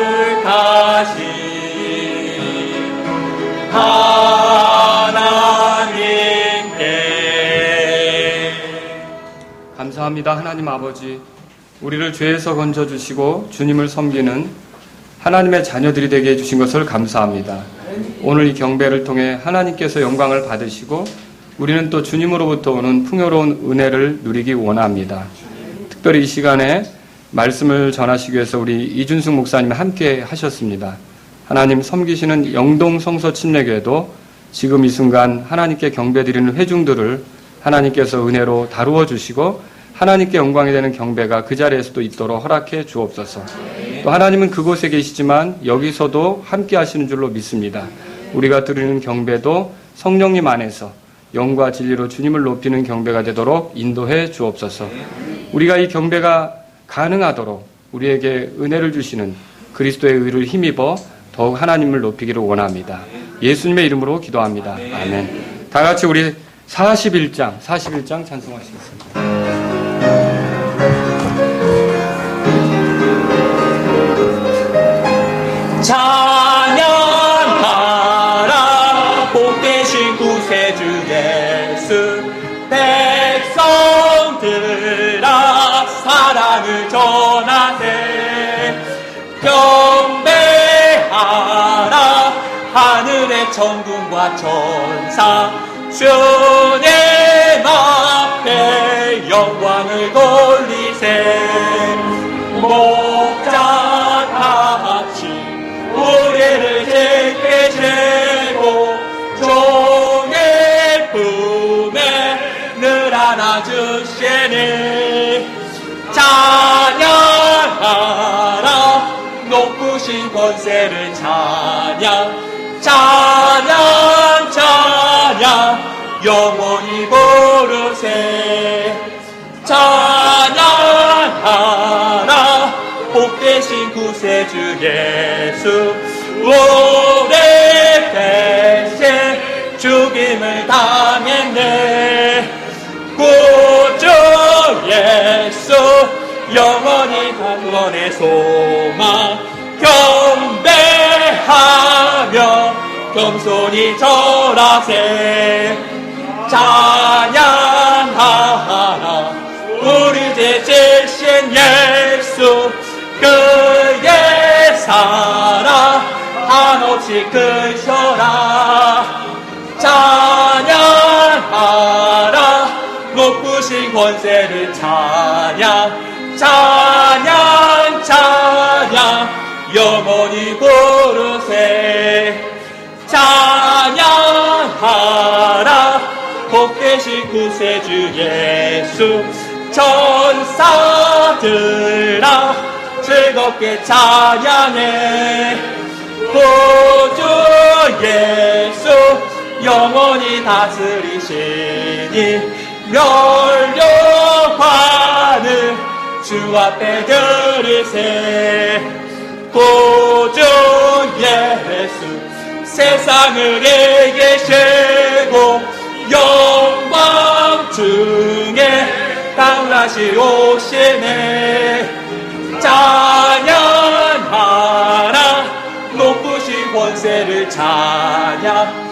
거룩하신 하나님께 감사합니다. 하나님 아버지, 우리를 죄에서 건져주시고 주님을 섬기는 하나님의 자녀들이 되게 해주신 것을 감사합니다. 오늘 이 경배를 통해 하나님께서 영광을 받으시고 우리는 또 주님으로부터 오는 풍요로운 은혜를 누리기 원합니다. 특별히 이 시간에 말씀을 전하시기 위해서 우리 이준숙 목사님이 함께 하셨습니다. 하나님 섬기시는 영동 성서 침례교회도 지금 이 순간 하나님께 경배드리는 회중들을 하나님께서 은혜로 다루어 주시고 하나님께 영광이 되는 경배가 그 자리에서도 있도록 허락해 주옵소서. 또 하나님은 그곳에 계시지만 여기서도 함께 하시는 줄로 믿습니다. 우리가 드리는 경배도 성령님 안에서 영과 진리로 주님을 높이는 경배가 되도록 인도해 주옵소서. 우리가 이 경배가 가능하도록 우리에게 은혜를 주시는 그리스도의 의를 힘입어 더욱 하나님을 높이기를 원합니다. 예수님의 이름으로 기도합니다. 아멘. 다 같이 우리 41장 찬송하시겠습니다. 찬양하라 복되신 구세주 예수 백성들아 사랑을 전하세 경배하라 하늘의 천군과 천사 주님 앞에 영광을 돌리세 목자같이 우리를 제게 재고 종의 품에 늘 안아주시니 찬양하라 높으신 권세를 찬양 영원히 부르세 찬양하라 복되신 구세주 예수 우리 대신 죽임을 당했네 구주 예수 영원히 구원의 소망 경배하며 겸손히 절하세 찬양하라 우리 죄 지신 예수 그의 사랑 한없이 크셔라 찬양하라 높으신 권세를 찬양 영원히 부르세 찬양하라 복되신 구세주 예수 천사들아 즐겁게 찬양해 구주 예수 영원히 다스리시니 멸류관을 주 앞에 들으세 구주 예수 세상을 이기시고 영광 중에 다시 오시네 찬양하라 높으신 권세를 찬양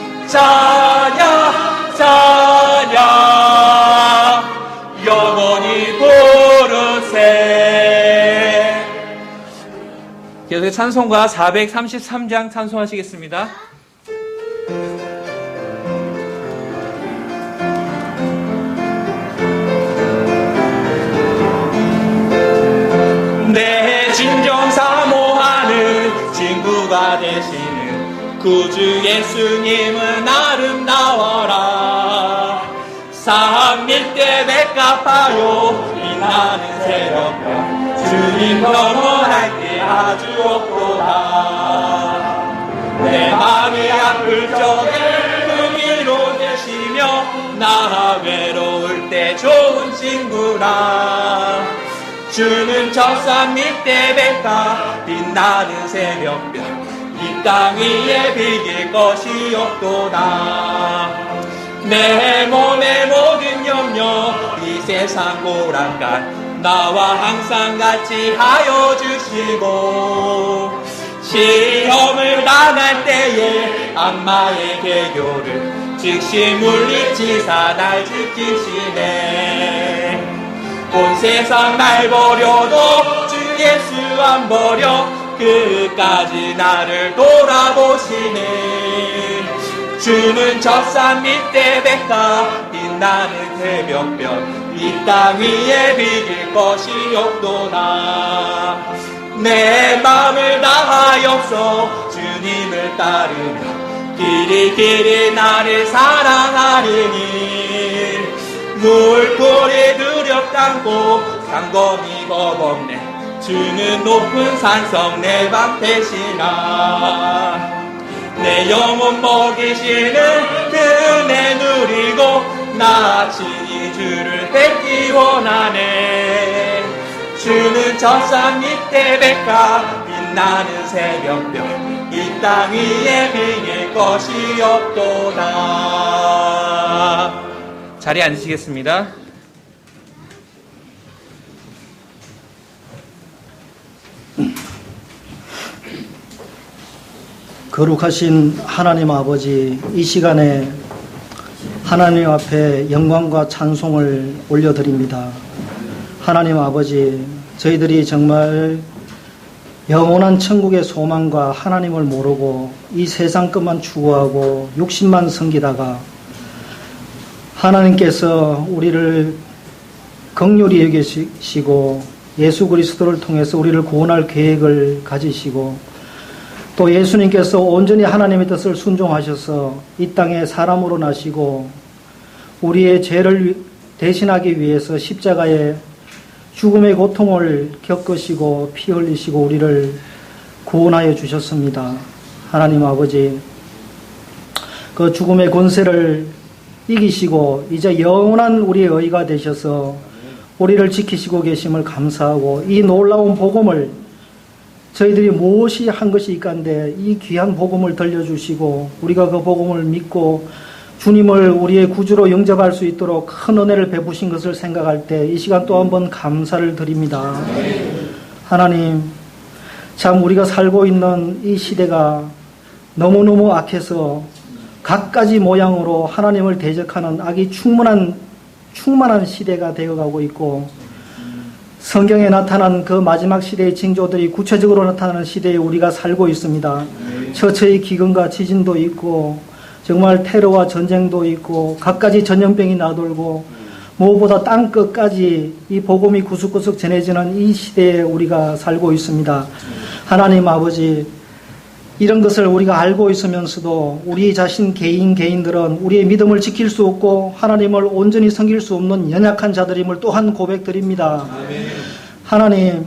영원히 부르세. 계속해서 찬송가 433장 찬송하시겠습니다. 내 진정 사모하는 친구가 되시는 구주 예수님은 아름다워라 삼밀대 백합화로 빛나는 새벽별 주님 영원할 때 아주 없도다 내 마음이 아플 적에 금이로 되시며 나 외로울 때 좋은 친구라 주는 첫산 밑에 백합 빛나는 새벽별 이 땅 위에 비길 것이 없도다 내 몸의 모든 염려 이 세상 고랑간 나와 항상 같이 하여 주시고 시험을 당할 때에 악마의 계교를 즉시 물리치사 날 지키시네. 온 세상 날 버려도 주 예수 안 버려 끝까지 나를 돌아보시네. 주는 저 산 밑에 백화 빛나는 새벽별 이 땅 위에 비길 것이 없도다. 내 맘을 다하여서 주님을 따르며 길이 나를 사랑하리니 물꼬리 두렵 않고 상검이 겁없네. 주는 높은 산성 내 방 대신아. 내 영혼 먹이시는 그 은혜 누리고 나 친히 주를 뵙기 원하네. 주는 저 산 밑에 백화 빛나는 새벽별 이 땅 위에 비길 것이 없도다. 자리에 앉으시겠습니다. 거룩하신 하나님 아버지, 이 시간에 하나님 앞에 영광과 찬송을 올려드립니다. 하나님 아버지, 저희들이 정말 영원한 천국의 소망과 하나님을 모르고 이 세상 것만 추구하고 육신만 섬기다가 하나님께서 우리를 긍휼히 여기시고 예수 그리스도를 통해서 우리를 구원할 계획을 가지시고 또 예수님께서 온전히 하나님의 뜻을 순종하셔서 이 땅에 사람으로 나시고 우리의 죄를 대신하기 위해서 십자가에 죽음의 고통을 겪으시고 피 흘리시고 우리를 구원하여 주셨습니다. 하나님 아버지, 그 죽음의 권세를 이기시고 이제 영원한 우리의 의가 되셔서 우리를 지키시고 계심을 감사하고 이 놀라운 복음을 저희들이 무엇이 한 것이 있간데 이 귀한 복음을 들려주시고 우리가 그 복음을 믿고 주님을 우리의 구주로 영접할 수 있도록 큰 은혜를 베푸신 것을 생각할 때 이 시간 또 한번 감사를 드립니다. 하나님, 참 우리가 살고 있는 이 시대가 너무너무 악해서 갖가지 모양으로 하나님을 대적하는 악이 충만한 시대가 되어가고 있고 성경에 나타난 그 마지막 시대의 징조들이 구체적으로 나타나는 시대에 우리가 살고 있습니다. 처처의 기근과 지진도 있고 정말 테러와 전쟁도 있고 갖가지 전염병이 나돌고 무엇보다 땅끝까지 이 복음이 구석구석 전해지는 이 시대에 우리가 살고 있습니다. 하나님 아버지, 이런 것을 우리가 알고 있으면서도 우리 자신 개인들은 우리의 믿음을 지킬 수 없고 하나님을 온전히 섬길 수 없는 연약한 자들임을 또한 고백드립니다. 하나님,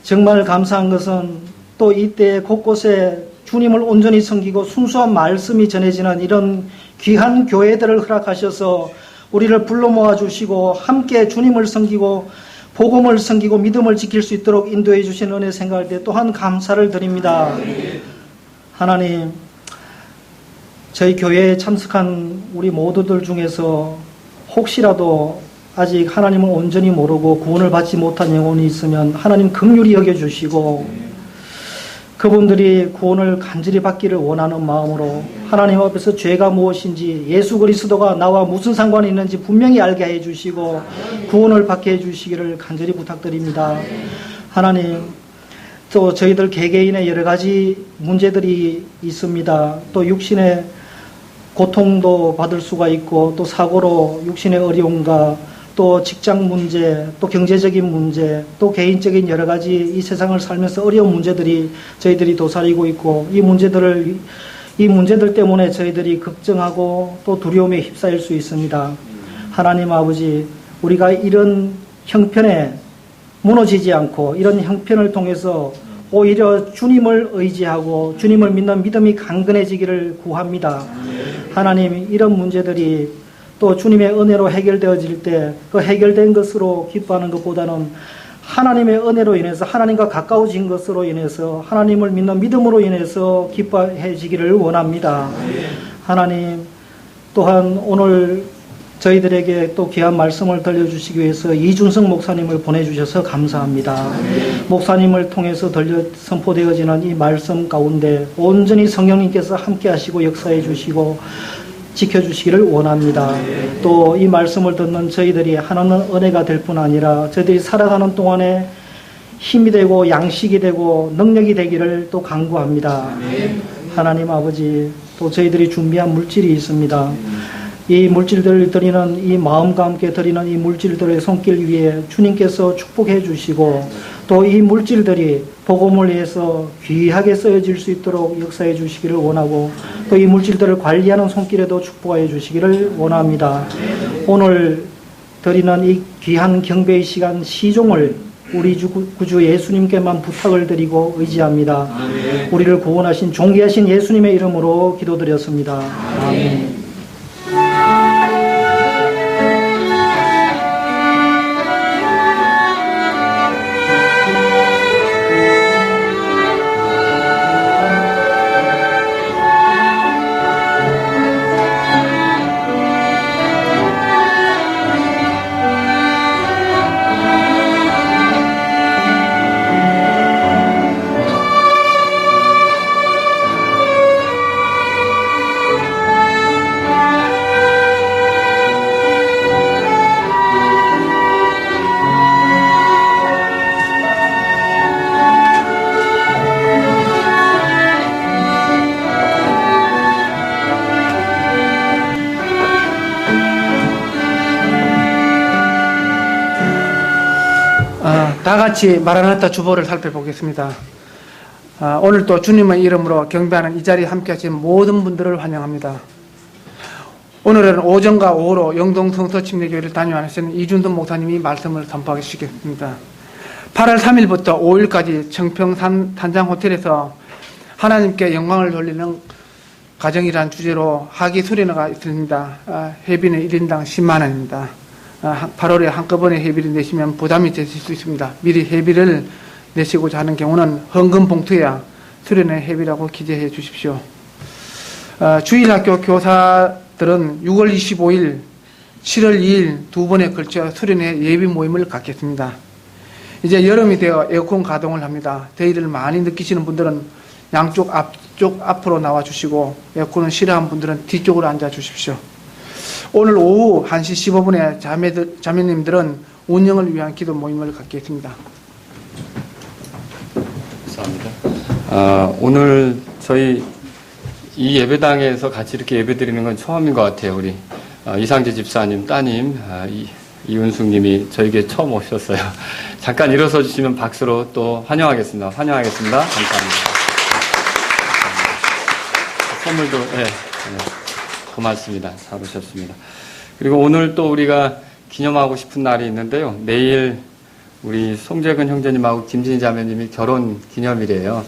정말 감사한 것은 또 이때 곳곳에 주님을 온전히 섬기고 순수한 말씀이 전해지는 이런 귀한 교회들을 허락하셔서 우리를 불러 모아주시고 함께 주님을 섬기고 복음을 섬기고 믿음을 지킬 수 있도록 인도해 주신 은혜 생각할 때 또한 감사를 드립니다. 하나님, 저희 교회에 참석한 우리 모두들 중에서 혹시라도 아직 하나님을 온전히 모르고 구원을 받지 못한 영혼이 있으면 하나님 긍휼히 여겨주시고 그분들이 구원을 간절히 받기를 원하는 마음으로 하나님 앞에서 죄가 무엇인지 예수 그리스도가 나와 무슨 상관이 있는지 분명히 알게 해주시고 구원을 받게 해주시기를 간절히 부탁드립니다. 하나님, 또 저희들 개개인의 여러 가지 문제들이 있습니다. 또 육신의 고통도 받을 수가 있고 또 사고로 육신의 어려움과 또 직장 문제, 또 경제적인 문제, 또 개인적인 여러 가지 이 세상을 살면서 어려운 문제들이 저희들이 도사리고 있고 이 문제들 때문에 저희들이 걱정하고 또 두려움에 휩싸일 수 있습니다. 하나님 아버지, 우리가 이런 형편에 무너지지 않고 이런 형편을 통해서 오히려 주님을 의지하고 주님을 믿는 믿음이 강건해지기를 구합니다. 하나님, 이런 문제들이 또 주님의 은혜로 해결되어질 때 그 해결된 것으로 기뻐하는 것보다는 하나님의 은혜로 인해서 하나님과 가까워진 것으로 인해서 하나님을 믿는 믿음으로 인해서 기뻐해지기를 원합니다. 하나님, 또한 오늘 저희들에게 또 귀한 말씀을 들려주시기 위해서 이준성 목사님을 보내주셔서 감사합니다. 목사님을 통해서 선포되어지는 이 말씀 가운데 온전히 성령님께서 함께 하시고 역사해 주시고 지켜주시기를 원합니다. 또 이 말씀을 듣는 저희들이 하나는 은혜가 될 뿐 아니라 저희들이 살아가는 동안에 힘이 되고 양식이 되고 능력이 되기를 또 간구합니다. 하나님 아버지, 또 저희들이 준비한 물질이 있습니다. 이 물질들을 드리는 이 마음과 함께 드리는 이 물질들의 손길 위에 주님께서 축복해 주시고 또 이 물질들이 복음을 위해서 귀하게 쓰여질 수 있도록 역사해 주시기를 원하고 또 이 물질들을 관리하는 손길에도 축복해 주시기를 원합니다. 오늘 드리는 이 귀한 경배의 시간 시종을 우리 구주 예수님께만 부탁을 드리고 의지합니다. 우리를 구원하신 존귀하신 예수님의 이름으로 기도드렸습니다. 아멘. 다 같이 마라나타 주보를 살펴보겠습니다. 오늘 또 주님의 이름으로 경배하는 이 자리에 함께 하신 모든 분들을 환영합니다. 오늘은 오전과 오후로 영동 성서침례교회를 다녀와주신 이준돈 목사님이 말씀을 선포하시겠습니다. 8월 3일부터 5일까지 청평 단장 호텔에서 하나님께 영광을 돌리는 가정이란 주제로 학위 수련회가 있습니다. 회비는 1인당 10만 원입니다. 8월에 한꺼번에 회비를 내시면 부담이 되실 수 있습니다. 미리 회비를 내시고자 하는 경우는 헌금 봉투에야 수련회 회비라고 기재해 주십시오. 주일학교 교사들은 6월 25일, 7월 2일 두 번에 걸쳐 수련회 예비 모임을 갖겠습니다. 이제 여름이 되어 에어컨 가동을 합니다. 더위를 많이 느끼시는 분들은 양쪽 앞으로 나와 주시고 에어컨을 싫어하는 분들은 뒤쪽으로 앉아 주십시오. 오늘 오후 1시 15분에 자매님들은 운영을 위한 기도 모임을 갖겠습니다. 감사합니다. 오늘 저희 이 예배당에서 같이 이렇게 예배드리는 건 처음인 것 같아요. 우리 이상재 집사님 따님 이은숙님이 저에게 처음 오셨어요. 잠깐 일어서 주시면 박수로 또 환영하겠습니다. 감사합니다. 선물도 고맙습니다. 잘 오셨습니다. 그리고 오늘 또 우리가 기념하고 싶은 날이 있는데요. 내일 우리 송재근 형제님하고 김진희 자매님이 결혼 기념일이에요.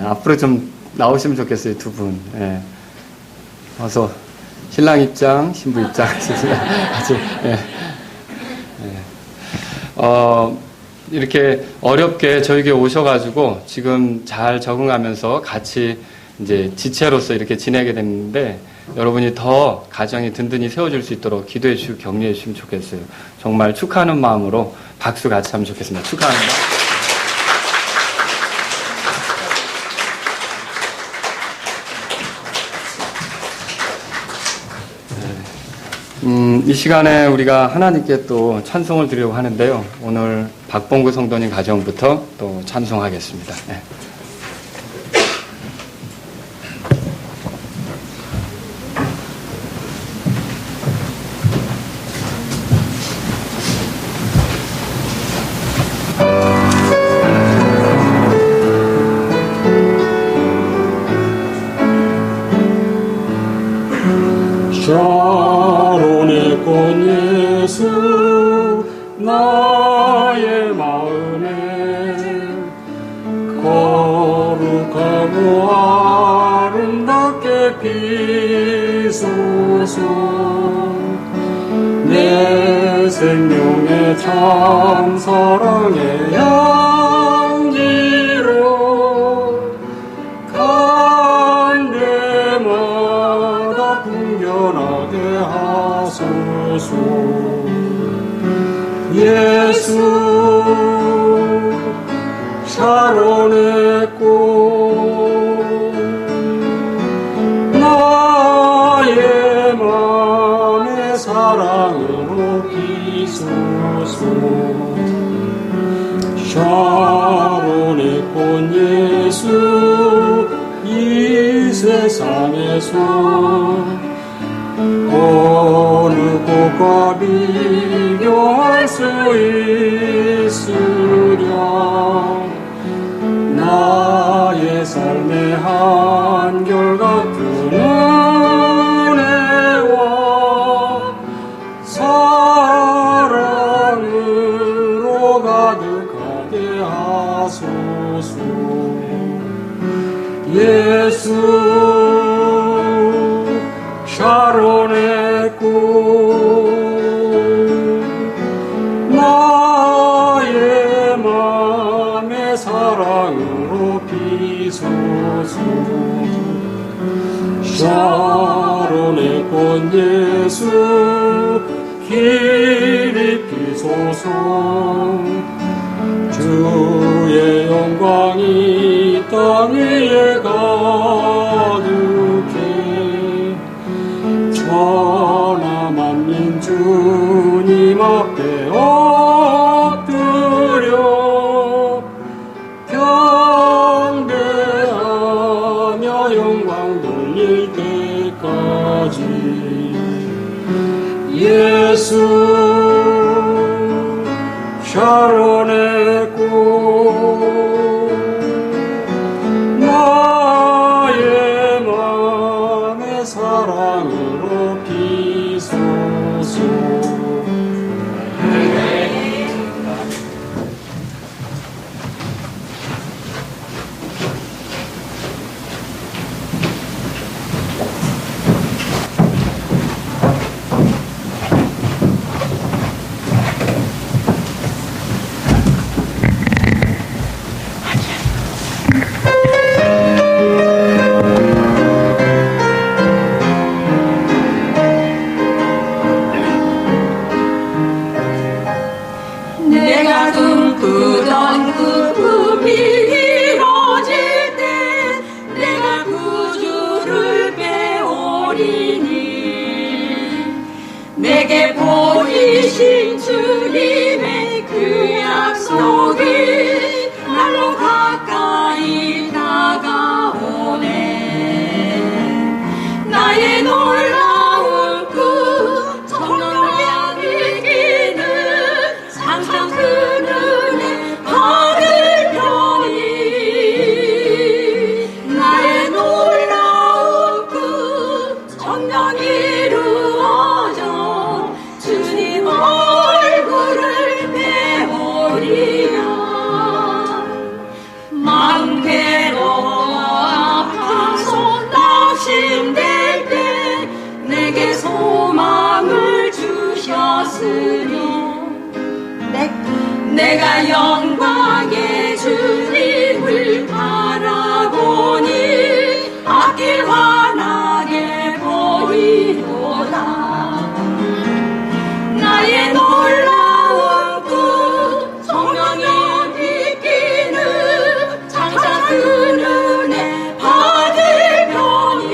앞으로 좀 나오시면 좋겠어요. 두 분. 와서 신랑 입장, 신부 입장. 아주 이렇게 어렵게 저에게 오셔가지고 지금 잘 적응하면서 같이 이제 지체로서 이렇게 지내게 됐는데 여러분이 더 가정이 든든히 세워질 수 있도록 기도해 주시고 격려해 주시면 좋겠어요. 정말 축하하는 마음으로 박수 같이 하면 좋겠습니다. 축하합니다. 이 시간에 우리가 하나님께 또 찬송을 드리려고 하는데요. 오늘 박봉구 성도님 가정부터 또 찬송하겠습니다. 샤론의 꽃 예수 나의 마음에 거룩하고 아름답게 비소서. 내 생명의 참 사랑의 향기로 간 데마다 풍겨나게 하소서. 샤론의 꽃 나의 맘의 사랑으로 비소서 샤론의 꽃 예수 이 세상에서 어느 꽃과 비교할 수 있으랴 나의 삶의 한결같은 은혜와 사랑으로 가득하게 하소서 예수 샤론의 꽃 나의 맘의 사랑으로 비소서 샤론의 꽃 예수 길이 피소서 주의 영광이 땅 위에 가득해 천하 만민 주님 앞에 엎드려 경배하며 영광 돌릴 때까지 예수 샤론의 꽃 나의 맘의 사랑으로 비소서 내가 꿈꾸던 그 꿈이 이루어질 때 내가 구주를 배우리니 내게 보이신 주님의 그 약속이 날로 가까이 다가오네 나의 놀라운 그 정령의 믿기는 항상 그 눈에 받을 편이 나의 놀라운 그 정령이 이루어져 주님 얼굴을 배우리라 마음 괴로워 아파서 낙심될 때 내게 소망을 주셨으니 내가 영광의 주님을 바라보니 앞길 환하게 보이도다 나의 놀라운 그 성령의 믿기는 장차 그 눈에 받을 편이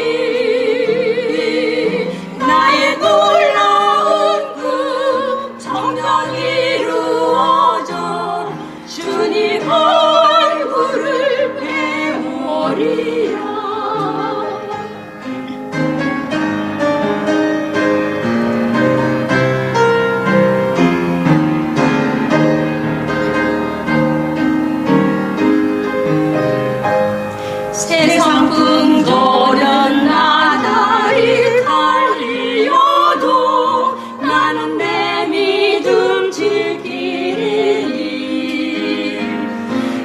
나의 놀라운 그 성령이 이루어져 주님 얼굴을 배우리라 세상 풍조는 나날이 달리어도 나는 내 믿음 지키리니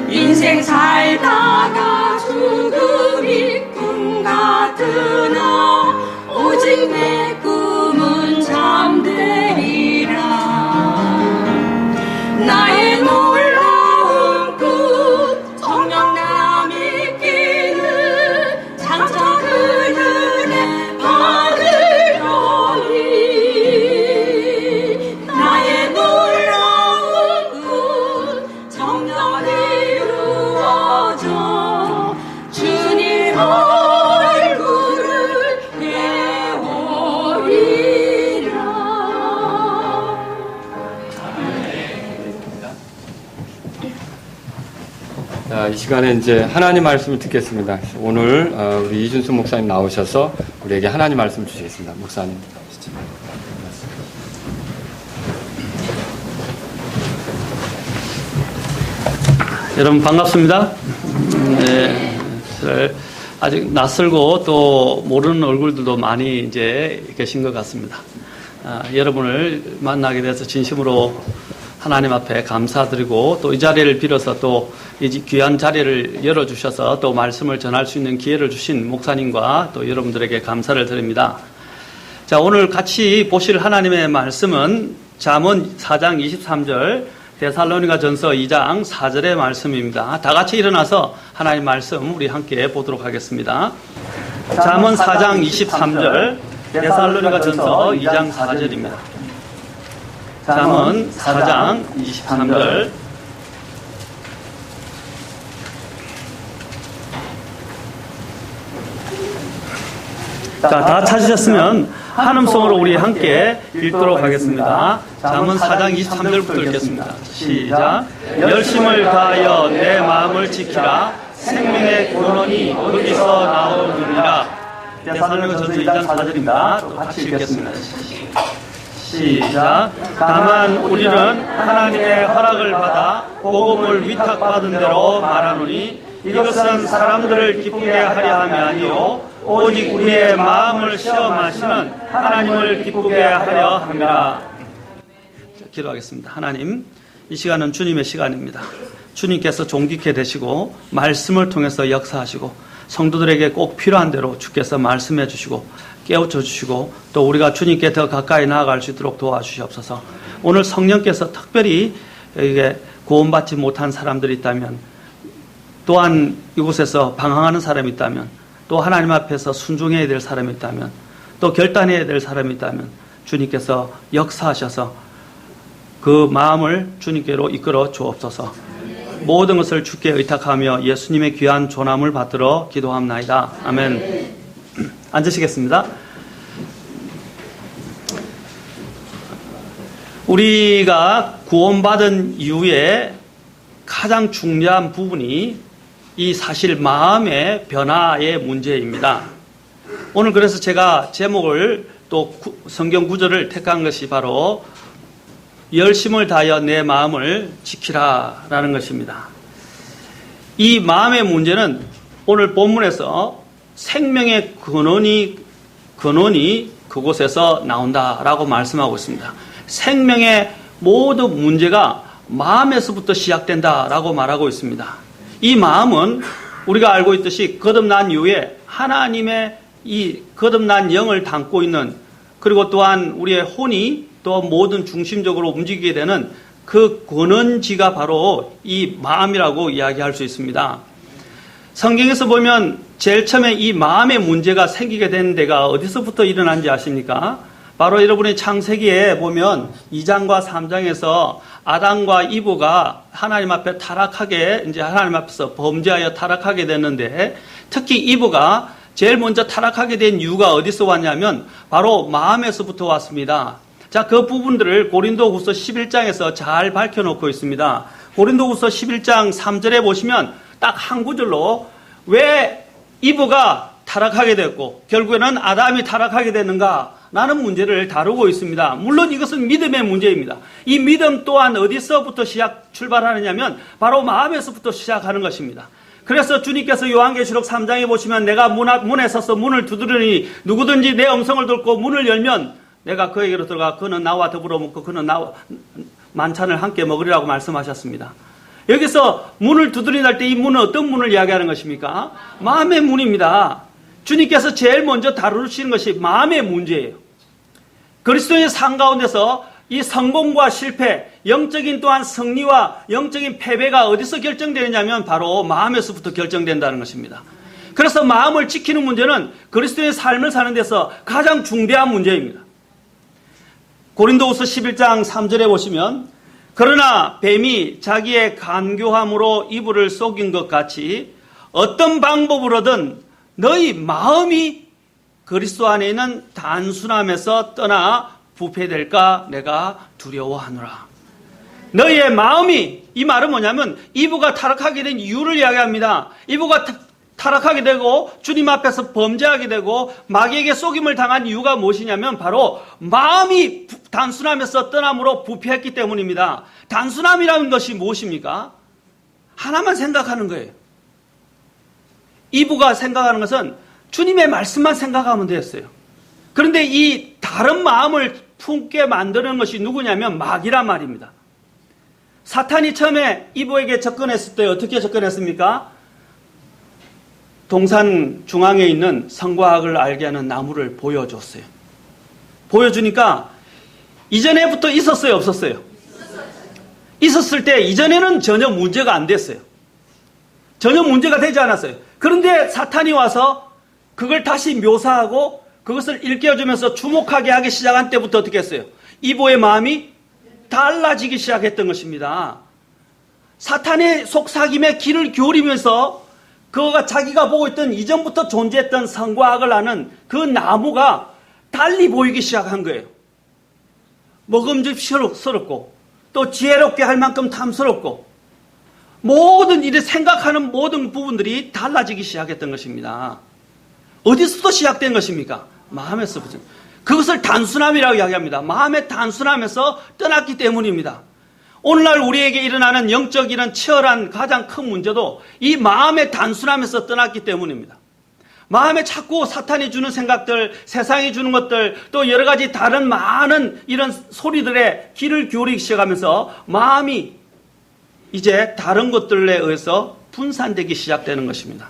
인생 살다가 죽음이 꿈 같으나 오직 내 꿈은 잠되리라 나의 놀라운 그 정령 나 믿기는 장차 그 눈에 받을 편이 나의 놀라운 그 정령 이루 자, 이 시간에 이제 하나님 말씀을 듣겠습니다. 오늘 우리 이준수 목사님 나오셔서 우리에게 하나님 말씀 주시겠습니다. 목사님. 여러분 반갑습니다. 네, 아직 낯설고 또 모르는 얼굴들도 많이 이제 계신 것 같습니다. 여러분을 만나게 돼서 진심으로 하나님 앞에 감사드리고 또 이 자리를 빌어서 또 이 귀한 자리를 열어주셔서 또 말씀을 전할 수 있는 기회를 주신 목사님과 또 여러분들에게 감사를 드립니다. 자, 오늘 같이 보실 하나님의 말씀은 잠언 4장 23절, 데살로니가 전서 2장 4절의 말씀입니다. 다 같이 일어나서 하나님 말씀 우리 함께 보도록 하겠습니다. 잠언 4장 23절, 데살로니가 전서 2장 4절입니다. 잠언 4장 23절. 자, 다 찾으셨으면 한음성으로 우리 함께 읽도록 하겠습니다. 잠언 4장 23절부터 읽겠습니다. 시작. 열심을 다하여 내 마음을 지키라. 생명의 근원이 거기서 나오느니라. 데살로니가 전서 2장 4절입니다. 또 같이 읽겠습니다. 시작. 다만 우리는 하나님의 허락을 받아 복음을 위탁받은 대로 말하노니 이것은 사람들을 기쁘게 하려 함이 아니요 오직 우리의 마음을 시험하시는 하나님을 기쁘게 하려 함이라. 기도하겠습니다. 하나님, 이 시간은 주님의 시간입니다. 주님께서 존귀케 되시고 말씀을 통해서 역사하시고 성도들에게 꼭 필요한 대로 주께서 말씀해 주시고 깨우쳐 주시고 또 우리가 주님께 더 가까이 나아갈 수 있도록 도와주시옵소서. 오늘 성령께서 특별히 이게 구원받지 못한 사람들이 있다면, 또한 이곳에서 방황하는 사람이 있다면, 또 하나님 앞에서 순종해야 될 사람이 있다면, 또 결단해야 될 사람이 있다면 주님께서 역사하셔서 그 마음을 주님께로 이끌어 주옵소서. 모든 것을 주께 의탁하며 예수님의 귀한 존함을 받들어 기도합나이다. 아멘. 앉으시겠습니다. 우리가 구원받은 이후에 가장 중요한 부분이 이 사실 마음의 변화의 문제입니다. 오늘 그래서 제가 제목을 또 성경 구절을 택한 것이 바로 열심을 다하여 내 마음을 지키라 라는 것입니다. 이 마음의 문제는 오늘 본문에서 생명의 근원이 그곳에서 나온다라고 말씀하고 있습니다. 생명의 모든 문제가 마음에서부터 시작된다라고 말하고 있습니다. 이 마음은 우리가 알고 있듯이 거듭난 이후에 하나님의 이 거듭난 영을 담고 있는, 그리고 또한 우리의 혼이 또 모든 중심적으로 움직이게 되는 그 근원지가 바로 이 마음이라고 이야기할 수 있습니다. 성경에서 보면 제일 처음에 이 마음의 문제가 생기게 된 데가 어디서부터 일어난지 아십니까? 바로 여러분의 창세기에 보면 2장과 3장에서 아담과 이브가 하나님 앞에 타락하게, 이제 하나님 앞에서 범죄하여 타락하게 됐는데, 특히 이브가 제일 먼저 타락하게 된 이유가 어디서 왔냐면 바로 마음에서부터 왔습니다. 자, 그 부분들을 고린도후서 11장에서 잘 밝혀놓고 있습니다. 고린도후서 11장 3절에 보시면 딱 한 구절로 왜 이브가 타락하게 됐고 결국에는 아담이 타락하게 됐는가 라는 문제를 다루고 있습니다. 물론 이것은 믿음의 문제입니다. 이 믿음 또한 어디서부터 출발하느냐면 바로 마음에서부터 시작하는 것입니다. 그래서 주님께서 요한계시록 3장에 보시면 내가 문에 서서 문을 두드리니 누구든지 내 음성을 듣고 문을 열면 내가 그에게로 들어가 그는 나와 더불어 먹고 그는 나와 만찬을 함께 먹으리라고 말씀하셨습니다. 여기서 문을 두드린다 때 이 문은 어떤 문을 이야기하는 것입니까? 마음의 문입니다. 주님께서 제일 먼저 다루시는 것이 마음의 문제예요. 그리스도의 삶 가운데서 이 성공과 실패, 영적인 또한 승리와 영적인 패배가 어디서 결정되느냐면 바로 마음에서부터 결정된다는 것입니다. 그래서 마음을 지키는 문제는 그리스도의 삶을 사는 데서 가장 중대한 문제입니다. 고린도후서 11장 3절에 보시면 그러나 뱀이 자기의 간교함으로 이불을 속인 것 같이 어떤 방법으로든 너희 마음이 그리스도 안에 있는 단순함에서 떠나 부패될까 내가 두려워하노라. 너희의 마음이, 이 말은 뭐냐면 이브가 타락하게 된 이유를 이야기합니다. 이브가 타락하게 되고 주님 앞에서 범죄하게 되고 마귀에게 속임을 당한 이유가 무엇이냐면 바로 마음이 단순함에서 떠남으로 부패했기 때문입니다. 단순함이라는 것이 무엇입니까? 하나만 생각하는 거예요. 이브가 생각하는 것은 주님의 말씀만 생각하면 되었어요. 그런데 이 다른 마음을 품게 만드는 것이 누구냐면 마귀란 말입니다. 사탄이 처음에 이브에게 접근했을 때 어떻게 접근했습니까? 동산 중앙에 있는 성과학을 알게 하는 나무를 보여줬어요. 보여주니까 이전에부터 있었어요, 없었어요? 있었을 때 이전에는 전혀 문제가 안 됐어요. 전혀 문제가 되지 않았어요. 그런데 사탄이 와서 그걸 다시 묘사하고 그것을 일깨워주면서 주목하게 하기 시작한 때부터 어떻게 했어요? 이브의 마음이 달라지기 시작했던 것입니다. 사탄의 속삭임에 귀를 기울이면서 그가 자기가 보고 있던 이전부터 존재했던 선과 악을 아는 그 나무가 달리 보이기 시작한 거예요. 먹음직스럽고 또 지혜롭게 할 만큼 탐스럽고 모든 일을 생각하는 모든 부분들이 달라지기 시작했던 것입니다. 어디서부터 시작된 것입니까? 마음에서부터. 그것을 단순함이라고 이야기합니다. 마음의 단순함에서 떠났기 때문입니다. 오늘날 우리에게 일어나는 영적 이런 치열한 가장 큰 문제도 이 마음의 단순함에서 떠났기 때문입니다. 마음에 자꾸 사탄이 주는 생각들, 세상이 주는 것들, 또 여러 가지 다른 많은 이런 소리들에 귀를 기울이기 시작하면서 마음이 이제 다른 것들에 의해서 분산되기 시작되는 것입니다.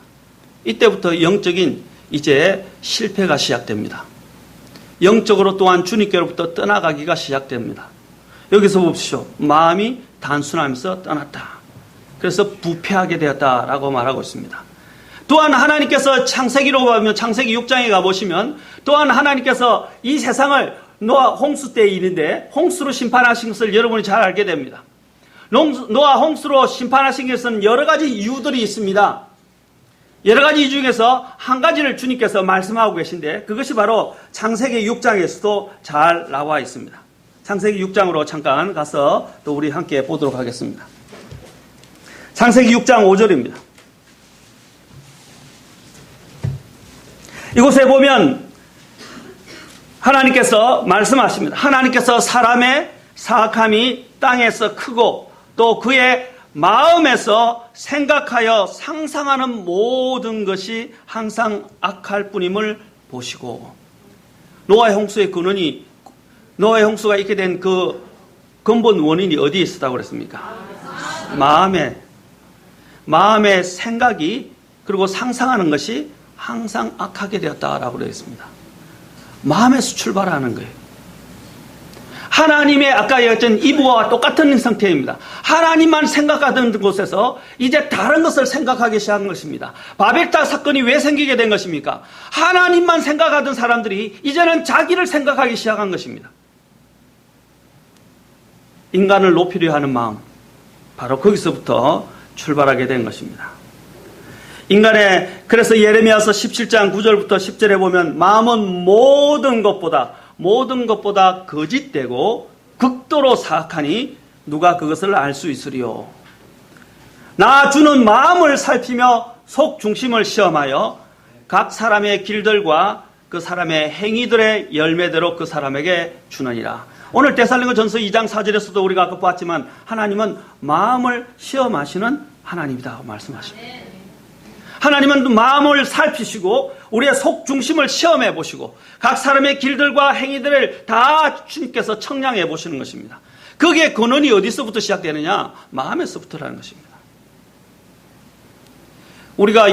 이때부터 영적인 이제 실패가 시작됩니다. 영적으로 또한 주님께로부터 떠나가기가 시작됩니다. 여기서 봅시오. 마음이 단순하면서 떠났다. 그래서 부패하게 되었다라고 말하고 있습니다. 또한 하나님께서 창세기로 가면 창세기 6장에 가보시면 또한 하나님께서 이 세상을 노아 홍수 때의 일인데 홍수로 심판하신 것을 여러분이 잘 알게 됩니다. 노아 홍수로 심판하신 것은 여러 가지 이유들이 있습니다. 여러 가지 이유 중에서 한 가지를 주님께서 말씀하고 계신데 그것이 바로 창세기 6장에서도 잘 나와 있습니다. 창세기 6장으로 잠깐 가서 또 우리 함께 보도록 하겠습니다. 창세기 6장 5절입니다. 이곳에 보면 하나님께서 말씀하십니다. 하나님께서 사람의 사악함이 땅에서 크고 또 그의 마음에서 생각하여 상상하는 모든 것이 항상 악할 뿐임을 보시고 노아의 홍수의 근원이 노아의 홍수가 있게 된 그 근본 원인이 어디에 있었다고 그랬습니까? 마음의 생각이 그리고 상상하는 것이 항상 악하게 되었다라고 되어 있습니다. 마음에서 출발하는 거예요. 하나님의 아까 얘기했던 이브와 똑같은 상태입니다. 하나님만 생각하던 곳에서 이제 다른 것을 생각하기 시작한 것입니다. 바벨탑 사건이 왜 생기게 된 것입니까? 하나님만 생각하던 사람들이 이제는 자기를 생각하기 시작한 것입니다. 인간을 높이려 하는 마음, 바로 거기서부터 출발하게 된 것입니다. 그래서 예레미야서 17장 9절부터 10절에 보면 마음은 모든 것보다 거짓되고 극도로 사악하니 누가 그것을 알 수 있으리요. 나 주는 마음을 살피며 속 중심을 시험하여 각 사람의 길들과 그 사람의 행위들의 열매대로 그 사람에게 주느니라. 오늘 데살로니가전서 2장 4절에서도 우리가 아까 봤지만 하나님은 마음을 시험하시는 하나님이다 말씀하십니다. 하나님은 마음을 살피시고 우리의 속 중심을 시험해 보시고 각 사람의 길들과 행위들을 다 주님께서 청량해 보시는 것입니다. 거기에 근원이 어디서부터 시작되느냐? 마음에서부터라는 것입니다. 우리가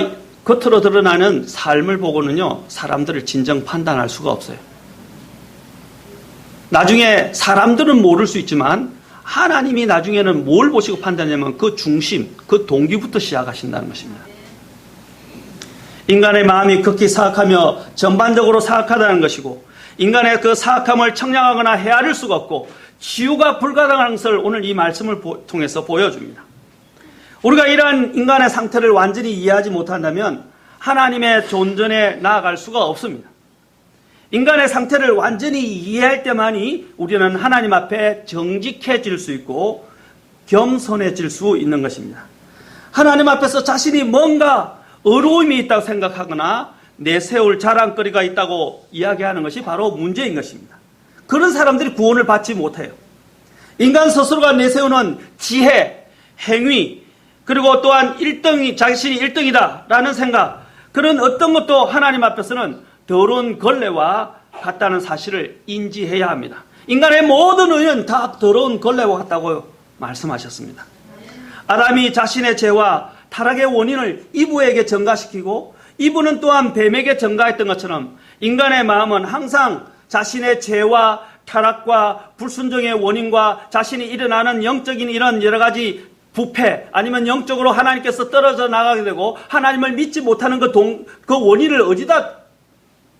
겉으로 드러나는 삶을 보고는요, 사람들을 진정 판단할 수가 없어요. 나중에 사람들은 모를 수 있지만 하나님이 나중에는 뭘 보시고 판단하냐면 그 중심, 그 동기부터 시작하신다는 것입니다. 인간의 마음이 극히 사악하며 전반적으로 사악하다는 것이고 인간의 그 사악함을 청량하거나 헤아릴 수가 없고 치유가 불가능한 것을 오늘 이 말씀을 통해서 보여줍니다. 우리가 이러한 인간의 상태를 완전히 이해하지 못한다면 하나님의 존전에 나아갈 수가 없습니다. 인간의 상태를 완전히 이해할 때만이 우리는 하나님 앞에 정직해질 수 있고 겸손해질 수 있는 것입니다. 하나님 앞에서 자신이 뭔가 어려움이 있다고 생각하거나 내세울 자랑거리가 있다고 이야기하는 것이 바로 문제인 것입니다. 그런 사람들이 구원을 받지 못해요. 인간 스스로가 내세우는 지혜, 행위, 그리고 또한 자신이 1등이다라는 생각, 그런 어떤 것도 하나님 앞에서는 더러운 걸레와 같다는 사실을 인지해야 합니다. 인간의 모든 의는 다 더러운 걸레와 같다고 말씀하셨습니다. 아담이 자신의 죄와 타락의 원인을 이브에게 전가시키고 이브는 또한 뱀에게 전가했던 것처럼 인간의 마음은 항상 자신의 죄와 타락과 불순종의 원인과 자신이 일어나는 영적인 이런 여러 가지 부패 아니면 영적으로 하나님께서 떨어져 나가게 되고 하나님을 믿지 못하는 그 원인을 어디다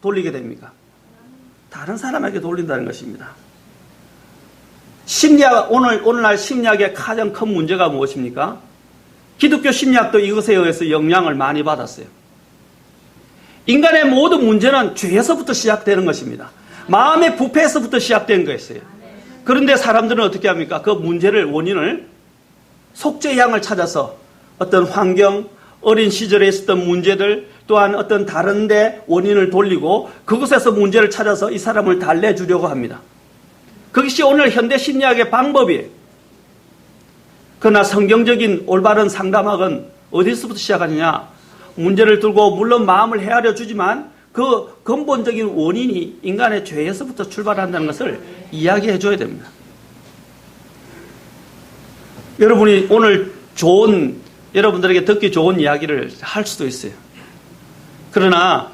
돌리게 됩니까? 다른 사람에게 돌린다는 것입니다. 심리학, 오늘날 심리학의 가장 큰 문제가 무엇입니까? 기독교 심리학도 이것에 의해서 영향을 많이 받았어요. 인간의 모든 문제는 죄에서부터 시작되는 것입니다. 마음의 부패에서부터 시작된 거였어요. 그런데 사람들은 어떻게 합니까? 그 문제를, 원인을 속죄의 양을 찾아서 어떤 환경, 어린 시절에 있었던 문제들, 또한 어떤 다른 데 원인을 돌리고 그곳에서 문제를 찾아서 이 사람을 달래주려고 합니다. 그것이 오늘 현대 심리학의 방법이에요. 그러나 성경적인 올바른 상담학은 어디서부터 시작하느냐? 문제를 들고 물론 마음을 헤아려 주지만 그 근본적인 원인이 인간의 죄에서부터 출발한다는 것을 이야기해 줘야 됩니다. 여러분이 오늘 여러분들에게 듣기 좋은 이야기를 할 수도 있어요. 그러나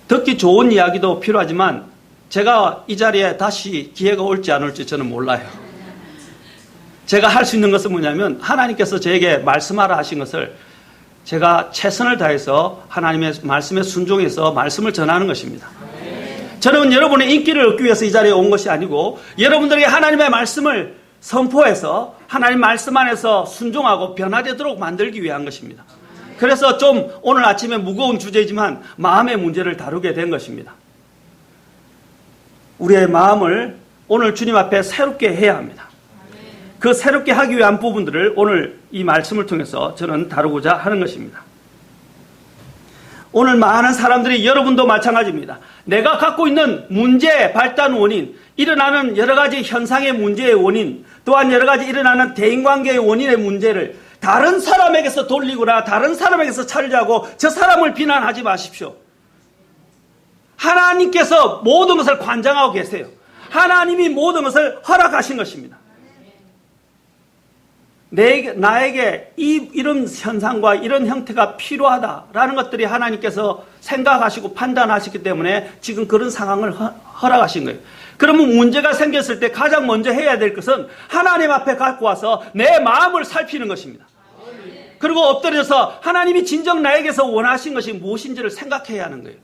듣기 좋은 이야기도 필요하지만 제가 이 자리에 다시 기회가 올지 안 올지 저는 몰라요. 제가 할 수 있는 것은 뭐냐면 하나님께서 저에게 말씀하라 하신 것을 제가 최선을 다해서 하나님의 말씀에 순종해서 말씀을 전하는 것입니다. 저는 여러분의 인기를 얻기 위해서 이 자리에 온 것이 아니고 여러분들에게 하나님의 말씀을 선포해서 하나님 말씀 안에서 순종하고 변화되도록 만들기 위한 것입니다. 그래서 좀 오늘 아침에 무거운 주제이지만 마음의 문제를 다루게 된 것입니다. 우리의 마음을 오늘 주님 앞에 새롭게 해야 합니다. 그 새롭게 하기 위한 부분들을 오늘 이 말씀을 통해서 저는 다루고자 하는 것입니다. 오늘 많은 사람들이, 여러분도 마찬가지입니다. 내가 갖고 있는 문제의 발단 원인, 일어나는 여러 가지 현상의 문제의 원인, 또한 여러 가지 일어나는 대인관계의 원인의 문제를 다른 사람에게서 돌리거나 다른 사람에게서 찾으려고 저 사람을 비난하지 마십시오. 하나님께서 모든 것을 관장하고 계세요. 하나님이 모든 것을 허락하신 것입니다. 나에게 이런 현상과 이런 형태가 필요하다라는 것들이 하나님께서 생각하시고 판단하시기 때문에 지금 그런 상황을 허락하신 거예요. 그러면 문제가 생겼을 때 가장 먼저 해야 될 것은 하나님 앞에 갖고 와서 내 마음을 살피는 것입니다. 그리고 엎드려서 하나님이 진정 나에게서 원하신 것이 무엇인지를 생각해야 하는 거예요.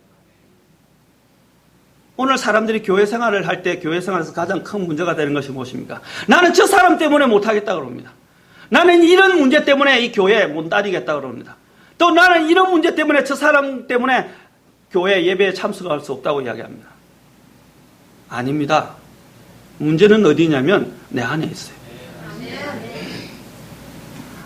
오늘 사람들이 교회 생활을 할 때 교회 생활에서 가장 큰 문제가 되는 것이 무엇입니까? 나는 저 사람 때문에 못하겠다 그럽니다. 나는 이런 문제 때문에 이 교회에 못 다니겠다 그럽니다. 또 나는 이런 문제 때문에 저 사람 때문에 교회 예배에 참석할 수 없다고 이야기합니다. 아닙니다. 문제는 어디냐면 내 안에 있어요.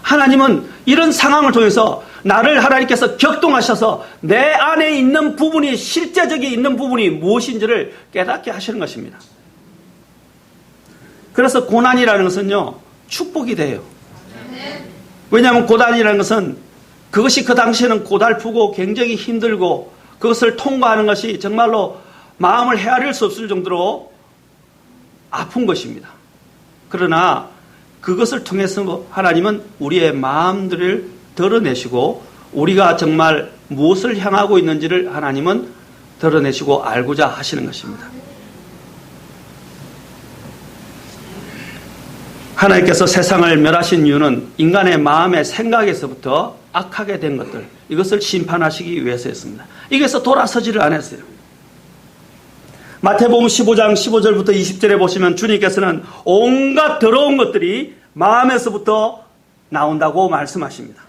하나님은 이런 상황을 통해서 나를 하나님께서 격동하셔서 내 안에 있는 부분이, 실제적인 있는 부분이 무엇인지를 깨닫게 하시는 것입니다. 그래서 고난이라는 것은요, 축복이 돼요. 왜냐하면 고난이라는 것은 그것이 그 당시에는 고달프고 굉장히 힘들고 그것을 통과하는 것이 정말로 마음을 헤아릴 수 없을 정도로 아픈 것입니다. 그러나 그것을 통해서 하나님은 우리의 마음들을 드러내시고 우리가 정말 무엇을 향하고 있는지를 하나님은 드러내시고 알고자 하시는 것입니다. 하나님께서 세상을 멸하신 이유는 인간의 마음의 생각에서부터 악하게 된 것들, 이것을 심판하시기 위해서였습니다. 이게서 돌아서지를 않았어요. 마태복음 15장 15절부터 20절에 보시면 주님께서는 온갖 더러운 것들이 마음에서부터 나온다고 말씀하십니다.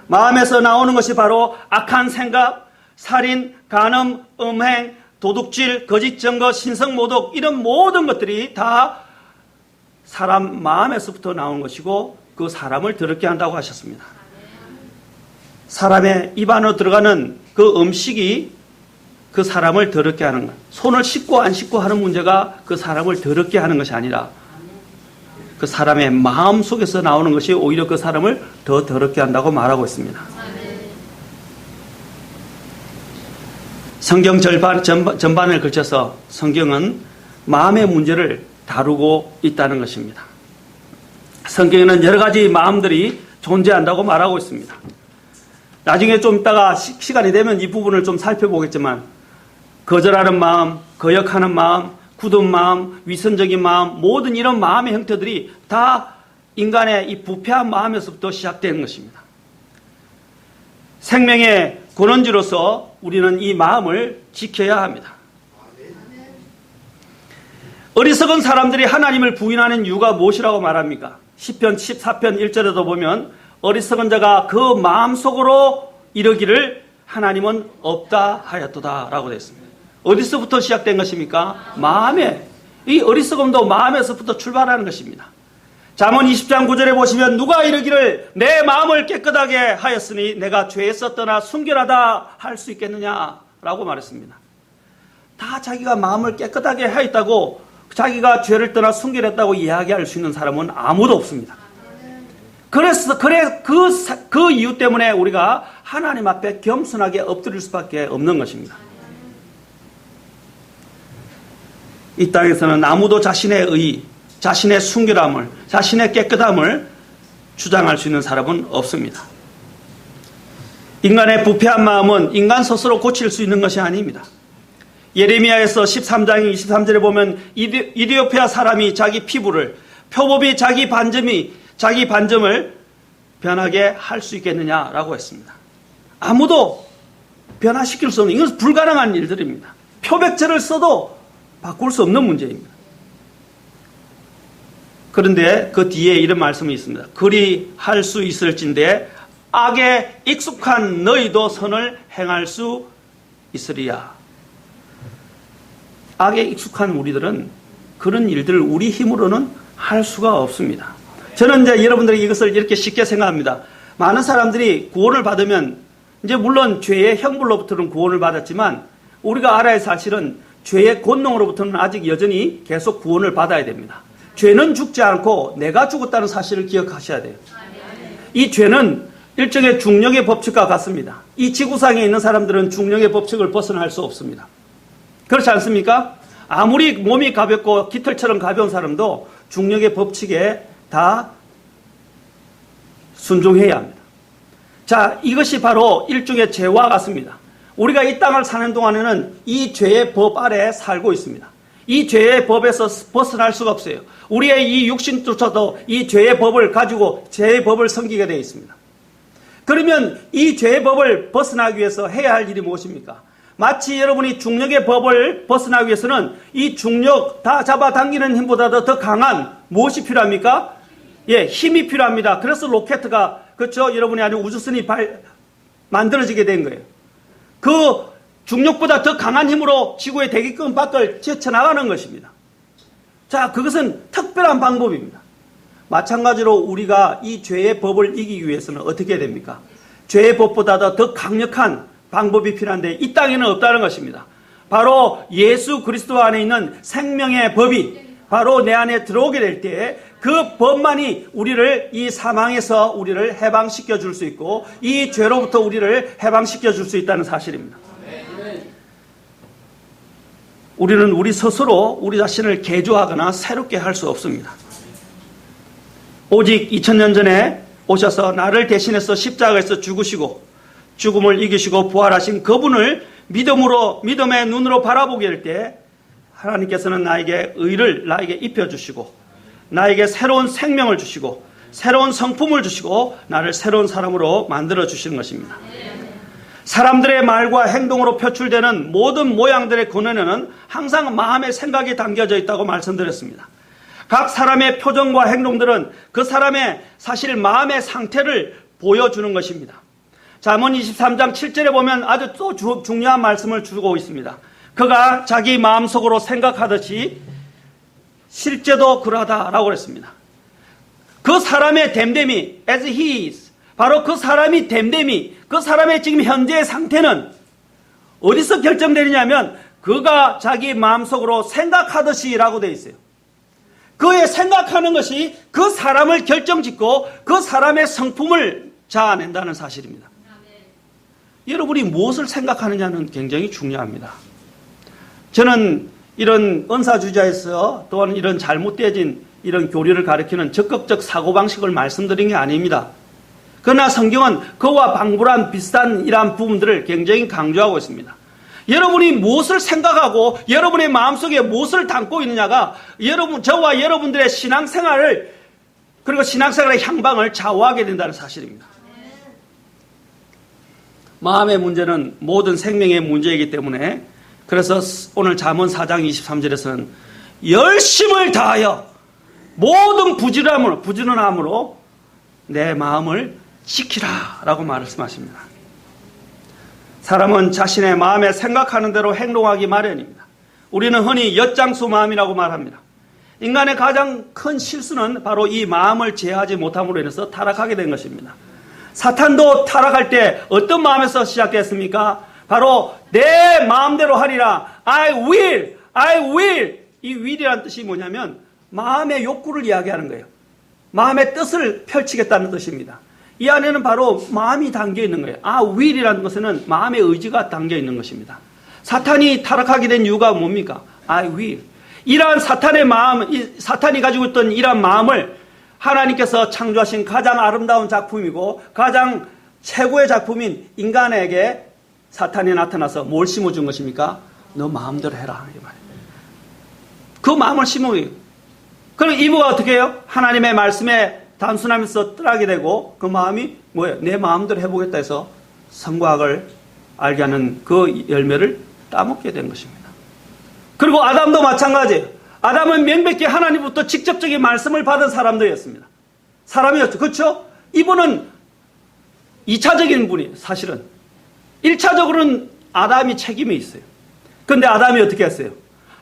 마음에서 나오는 것이 바로 악한 생각, 살인, 간음, 음행, 도둑질, 거짓 증거, 신성모독, 이런 모든 것들이 다 사람 마음에서부터 나온 것이고 그 사람을 더럽게 한다고 하셨습니다. 사람의 입 안으로 들어가는 그 음식이 그 사람을 더럽게 하는 것. 손을 씻고 안 씻고 하는 문제가 그 사람을 더럽게 하는 것이 아니라 그 사람의 마음 속에서 나오는 것이 오히려 그 사람을 더 더럽게 한다고 말하고 있습니다. 성경 전반을 걸쳐서 성경은 마음의 문제를 다루고 있다는 것입니다. 성경에는 여러 가지 마음들이 존재한다고 말하고 있습니다. 나중에 좀 이따가 시간이 되면 이 부분을 좀 살펴보겠지만 거절하는 마음, 거역하는 마음, 굳은 마음, 위선적인 마음, 모든 이런 마음의 형태들이 다 인간의 이 부패한 마음에서부터 시작되는 것입니다. 생명의 근원지로서 우리는 이 마음을 지켜야 합니다. 어리석은 사람들이 하나님을 부인하는 이유가 무엇이라고 말합니까? 시편 14편 1절에도 보면 어리석은 자가 그 마음속으로 이르기를 하나님은 없다 하였도다 라고 되어 있습니다. 어디서부터 시작된 것입니까? 마음에. 이 어리석음도 마음에서부터 출발하는 것입니다. 잠언 20장 9절에 보시면 누가 이르기를 내 마음을 깨끗하게 하였으니 내가 죄에서 떠나 순결하다 할 수 있겠느냐 라고 말했습니다. 다 자기가 마음을 깨끗하게 하였다고 자기가 죄를 떠나 순결했다고 이야기할 수 있는 사람은 아무도 없습니다. 그래서 그 이유 때문에 우리가 하나님 앞에 겸손하게 엎드릴 수밖에 없는 것입니다. 이 땅에서는 아무도 자신의 의, 자신의 순결함을, 자신의 깨끗함을 주장할 수 있는 사람은 없습니다. 인간의 부패한 마음은 인간 스스로 고칠 수 있는 것이 아닙니다. 예레미야에서 13장 23절에 보면 이디오피아 사람이 자기 피부를, 표범이 자기 반점을 변하게 할 수 있겠느냐라고 했습니다. 아무도 변화시킬 수 없는, 이것은 불가능한 일들입니다. 표백제를 써도 바꿀 수 없는 문제입니다. 그런데 그 뒤에 이런 말씀이 있습니다. 그리 할 수 있을진데 악에 익숙한 너희도 선을 행할 수 있으리야. 악에 익숙한 우리들은 그런 일들을 우리 힘으로는 할 수가 없습니다. 저는 이제 여러분들이 이것을 이렇게 쉽게 생각합니다. 많은 사람들이 구원을 받으면 이제 물론 죄의 형벌로부터는 구원을 받았지만 우리가 알아야 할 사실은 죄의 권능으로부터는 아직 여전히 계속 구원을 받아야 됩니다. 죄는 죽지 않고 내가 죽었다는 사실을 기억하셔야 돼요. 이 죄는 일종의 중력의 법칙과 같습니다. 이 지구상에 있는 사람들은 중력의 법칙을 벗어날 수 없습니다. 그렇지 않습니까? 아무리 몸이 가볍고 깃털처럼 가벼운 사람도 중력의 법칙에 다 순종해야 합니다. 자, 이것이 바로 일종의 죄와 같습니다. 우리가 이 땅을 사는 동안에는 이 죄의 법 아래 살고 있습니다. 이 죄의 법에서 벗어날 수가 없어요. 우리의 이 육신조차도 이 죄의 법을 가지고 죄의 법을 섬기게 되어 있습니다. 그러면 이 죄의 법을 벗어나기 위해서 해야 할 일이 무엇입니까? 마치 여러분이 중력의 법을 벗어나기 위해서는 이 중력 다 잡아당기는 힘보다도 더 강한 무엇이 필요합니까? 예, 힘이 필요합니다. 그래서 로켓가, 그렇죠? 여러분이 아주 우주선이 만들어지게 된 거예요. 그 중력보다 더 강한 힘으로 지구의 대기권 밖을 제쳐나가는 것입니다. 자, 그것은 특별한 방법입니다. 마찬가지로 우리가 이 죄의 법을 이기기 위해서는 어떻게 해야 됩니까? 죄의 법보다 더 강력한 방법이 필요한데 이 땅에는 없다는 것입니다. 바로 예수 그리스도 안에 있는 생명의 법이 바로 내 안에 들어오게 될 때 그 법만이 우리를 이 사망에서 우리를 해방시켜 줄 수 있고 이 죄로부터 우리를 해방시켜 줄 수 있다는 사실입니다. 우리는 우리 스스로 우리 자신을 개조하거나 새롭게 할 수 없습니다. 오직 2000년 전에 오셔서 나를 대신해서 십자가에서 죽으시고 죽음을 이기시고 부활하신 그분을 믿음의 눈으로 바라보게 될 때 하나님께서는 나에게 의를 나에게 입혀주시고 나에게 새로운 생명을 주시고 새로운 성품을 주시고 나를 새로운 사람으로 만들어 주시는 것입니다. 사람들의 말과 행동으로 표출되는 모든 모양들의 근원에는 항상 마음의 생각이 담겨져 있다고 말씀드렸습니다. 각 사람의 표정과 행동들은 그 사람의 사실 마음의 상태를 보여주는 것입니다. 잠언 23장 7절에 보면 아주 또 중요한 말씀을 주고 있습니다. 그가 자기 마음속으로 생각하듯이 실제도 그러하다라고 그랬습니다. 그 사람의 됨됨이, as he is, 바로 그 사람이 됨됨이, 그 사람의 지금 현재의 상태는 어디서 결정되느냐면 그가 자기 마음속으로 생각하듯이라고 되어 있어요. 그의 생각하는 것이 그 사람을 결정짓고 그 사람의 성품을 자아낸다는 사실입니다. 여러분이 무엇을 생각하느냐는 굉장히 중요합니다. 저는 이런 은사주자에서 또한 이런 잘못되어진 이런 교리를 가리키는 적극적 사고방식을 말씀드린 게 아닙니다. 그러나 성경은 그와 방불한 비슷한 이러한 부분들을 굉장히 강조하고 있습니다. 여러분이 무엇을 생각하고 여러분의 마음속에 무엇을 담고 있느냐가 저와 여러분들의 신앙생활을 그리고 신앙생활의 향방을 좌우하게 된다는 사실입니다. 마음의 문제는 모든 생명의 문제이기 때문에 그래서 오늘 잠언 4장 23절에서는 열심을 다하여 모든 부지런함으로 내 마음을 지키라 라고 말씀하십니다. 사람은 자신의 마음에 생각하는 대로 행동하기 마련입니다. 우리는 흔히 엿장수 마음이라고 말합니다. 인간의 가장 큰 실수는 바로 이 마음을 제어하지 못함으로 인해서 타락하게 된 것입니다. 사탄도 타락할 때 어떤 마음에서 시작했습니까? 바로 내 마음대로 하리라. I will. 이 will이라는 뜻이 뭐냐면 마음의 욕구를 이야기하는 거예요. 마음의 뜻을 펼치겠다는 뜻입니다. 이 안에는 바로 마음이 담겨 있는 거예요. will이라는 것은 마음의 의지가 담겨 있는 것입니다. 사탄이 타락하게 된 이유가 뭡니까? I will. 이러한 사탄의 마음, 사탄이 가지고 있던 이러한 마음을 하나님께서 창조하신 가장 아름다운 작품이고 가장 최고의 작품인 인간에게 사탄이 나타나서 뭘 심어준 것입니까? 너 마음대로 해라. 이 말이에요. 그 마음을 심어요. 그럼 이브가 어떻게 해요? 하나님의 말씀에 단순하면서 떠나게 되고 그 마음이 뭐예요? 내 마음대로 해보겠다 해서 선과악을 알게 하는 그 열매를 따먹게 된 것입니다. 그리고 아담도 마찬가지예요. 아담은 명백히 하나님부터 직접적인 말씀을 받은 사람들이었습니다. 사람이었죠. 그렇죠? 이분은 2차적인 분이에요. 사실은 1차적으로는 아담이 책임이 있어요. 그런데 아담이 어떻게 했어요?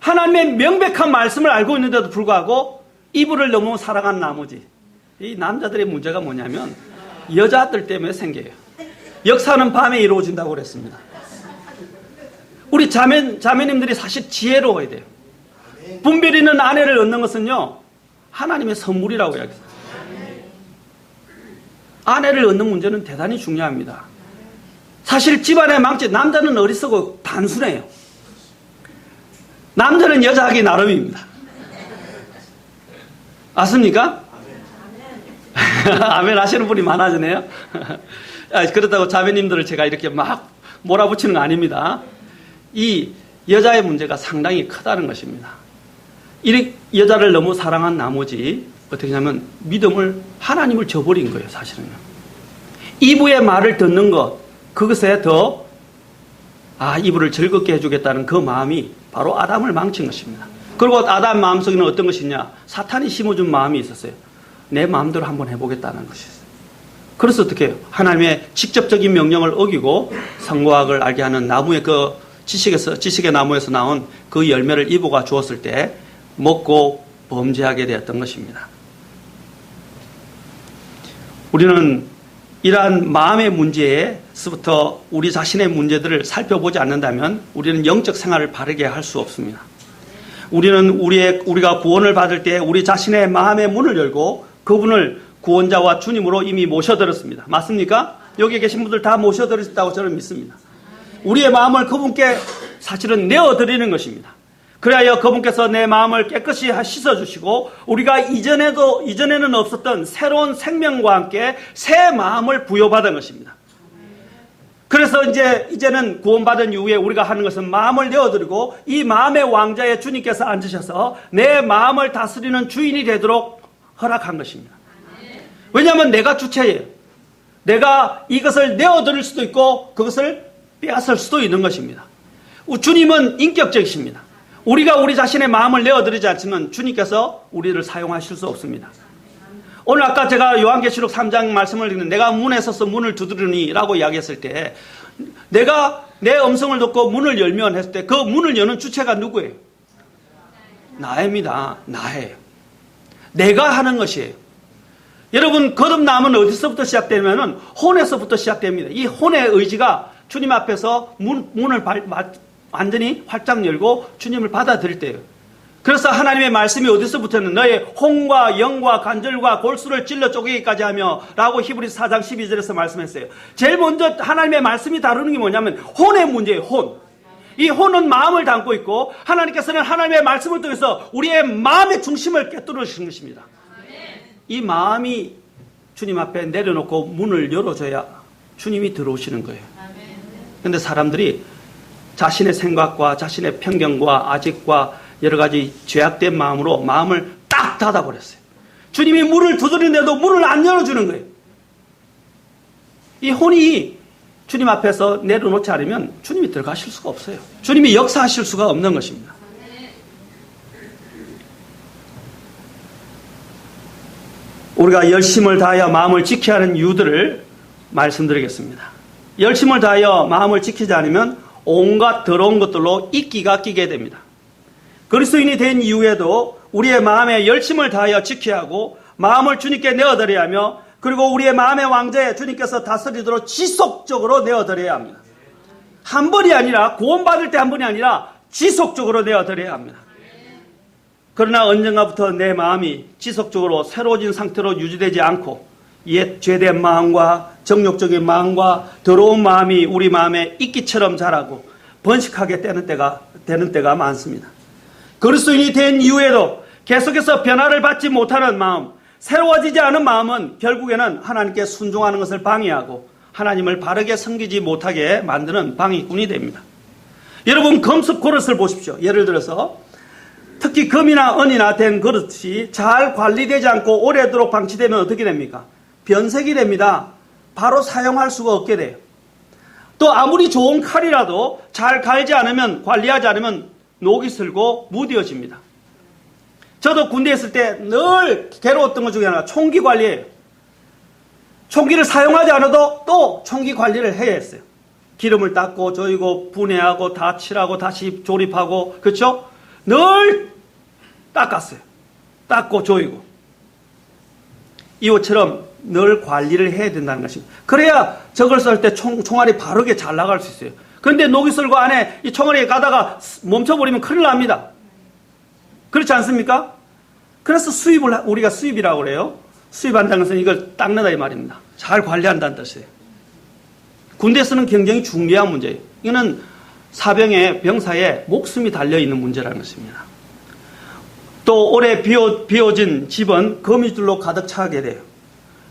하나님의 명백한 말씀을 알고 있는데도 불구하고 이브를 너무 사랑한 나머지 이 남자들의 문제가 뭐냐면 여자들 때문에 생겨요. 역사는 밤에 이루어진다고 그랬습니다. 우리 자매님들이 사실 지혜로워야 돼요. 분별 있는 아내를 얻는 것은요 하나님의 선물이라고 이야기해요. 아내를 얻는 문제는 대단히 중요합니다. 사실 집안의 망치, 남자는 어리석고 단순해요. 남자는 여자하기 나름입니다. 맞습니까? 아멘 하시는 분이 많아지네요. 그렇다고 자매님들을 제가 이렇게 막 몰아붙이는 거 아닙니다. 이 여자의 문제가 상당히 크다는 것입니다. 이 여자를 너무 사랑한 나머지 어떻게 하냐면 믿음을 하나님을 저버린 거예요. 사실은요. 이브의 말을 듣는 것 그것에 더 이브를 즐겁게 해주겠다는 그 마음이 바로 아담을 망친 것입니다. 그리고 아담 마음속에는 어떤 것이냐? 사탄이 심어준 마음이 있었어요. 내 마음대로 한번 해보겠다는 것이었어요. 그래서 어떻게 해요? 하나님의 직접적인 명령을 어기고 선과악을 알게 하는 나무의 그 지식의 나무에서 나온 그 열매를 이브가 주었을 때 먹고 범죄하게 되었던 것입니다. 우리는 이러한 마음의 문제에서부터 우리 자신의 문제들을 살펴보지 않는다면 우리는 영적 생활을 바르게 할 수 없습니다. 우리는 우리가 구원을 받을 때 우리 자신의 마음의 문을 열고 그분을 구원자와 주님으로 이미 모셔드렸습니다. 맞습니까? 여기 계신 분들 다 모셔드렸다고 저는 믿습니다. 우리의 마음을 그분께 사실은 내어드리는 것입니다. 그래야 그분께서 내 마음을 깨끗이 씻어주시고 우리가 이전에는 없었던 새로운 생명과 함께 새 마음을 부여받은 것입니다. 그래서 이제는 구원받은 이후에 우리가 하는 것은 마음을 내어드리고 이 마음의 왕자에 주님께서 앉으셔서 내 마음을 다스리는 주인이 되도록 허락한 것입니다. 왜냐하면 내가 주체예요. 내가 이것을 내어드릴 수도 있고 그것을 빼앗을 수도 있는 것입니다. 주님은 인격적이십니다. 우리가 우리 자신의 마음을 내어드리지 않으면 주님께서 우리를 사용하실 수 없습니다. 오늘 아까 제가 요한계시록 3장 말씀을 읽는데 내가 문에 서서 문을 두드리니 라고 이야기했을 때 내가 내 음성을 듣고 문을 열면 했을 때 그 문을 여는 주체가 누구예요? 나입니다. 나예요. 내가 하는 것이에요. 여러분, 거듭남은 어디서부터 시작되냐면 혼에서부터 시작됩니다. 이 혼의 의지가 주님 앞에서 문을 완전히 활짝 열고 주님을 받아들일 때예요. 그래서 하나님의 말씀이 어디서부터는 너의 혼과 영과 관절과 골수를 찔러 쪼개기까지 하며 라고 히브리서 4장 12절에서 말씀했어요. 제일 먼저 하나님의 말씀이 다루는 게 뭐냐면 혼의 문제예요. 혼. 이 혼은 마음을 담고 있고 하나님께서는 하나님의 말씀을 통해서 우리의 마음의 중심을 깨뚫으시는 것입니다. 이 마음이 주님 앞에 내려놓고 문을 열어줘야 주님이 들어오시는 거예요. 그런데 사람들이 자신의 생각과 자신의 편견과 아직과 여러 가지 죄악된 마음으로 마음을 딱 닫아버렸어요. 주님이 문을 두드리는데도 문을 안 열어주는 거예요. 이 혼이 주님 앞에서 내려놓지 않으면 주님이 들어가실 수가 없어요. 주님이 역사하실 수가 없는 것입니다. 우리가 열심을 다하여 마음을 지켜야 하는 이유들을 말씀드리겠습니다. 열심을 다하여 마음을 지키지 않으면 온갖 더러운 것들로 이끼가 끼게 됩니다. 그리스도인이 된 이후에도 우리의 마음에 열심을 다하여 지켜야 하고 마음을 주님께 내어드려야 하며 그리고 우리의 마음의 왕자에 주님께서 다스리도록 지속적으로 내어드려야 합니다. 한 번이 아니라 구원받을 때 한 번이 아니라 지속적으로 내어드려야 합니다. 그러나 언젠가부터 내 마음이 지속적으로 새로워진 상태로 유지되지 않고 옛 죄된 마음과 정욕적인 마음과 더러운 마음이 우리 마음에 이끼처럼 자라고 번식하게 되는 때가 많습니다. 그리스도인이 된 이후에도 계속해서 변화를 받지 못하는 마음, 새로워지지 않은 마음은 결국에는 하나님께 순종하는 것을 방해하고 하나님을 바르게 섬기지 못하게 만드는 방해꾼이 됩니다. 여러분, 금속 그릇을 보십시오. 예를 들어서 특히 금이나 은이나 된 그릇이 잘 관리되지 않고 오래도록 방치되면 어떻게 됩니까? 변색이 됩니다. 바로 사용할 수가 없게 돼요. 또 아무리 좋은 칼이라도 잘 갈지 않으면, 관리하지 않으면 녹이 슬고 무뎌집니다. 저도 군대에 있을 때 늘 괴로웠던 것 중에 하나가 총기 관리예요. 총기를 사용하지 않아도 또 총기 관리를 해야 했어요. 기름을 닦고 조이고 분해하고 다 칠하고 다시 조립하고, 그렇죠? 늘 닦았어요. 닦고 조이고. 이것처럼 늘 관리를 해야 된다는 것입니다. 그래야 적을 쏠 때 총알이 바르게 잘 나갈 수 있어요. 그런데 녹이 슬고 안에 이 총알이 가다가 멈춰버리면 큰일 납니다. 그렇지 않습니까? 그래서 우리가 수입이라고 그래요. 수입한다는 것은 이걸 닦는다 이 말입니다. 잘 관리한다는 뜻이에요. 군대에서는 굉장히 중요한 문제예요. 이거는 사병의 병사의 목숨이 달려있는 문제라는 것입니다. 또 오래 비워진 집은 거미줄로 가득 차게 돼요.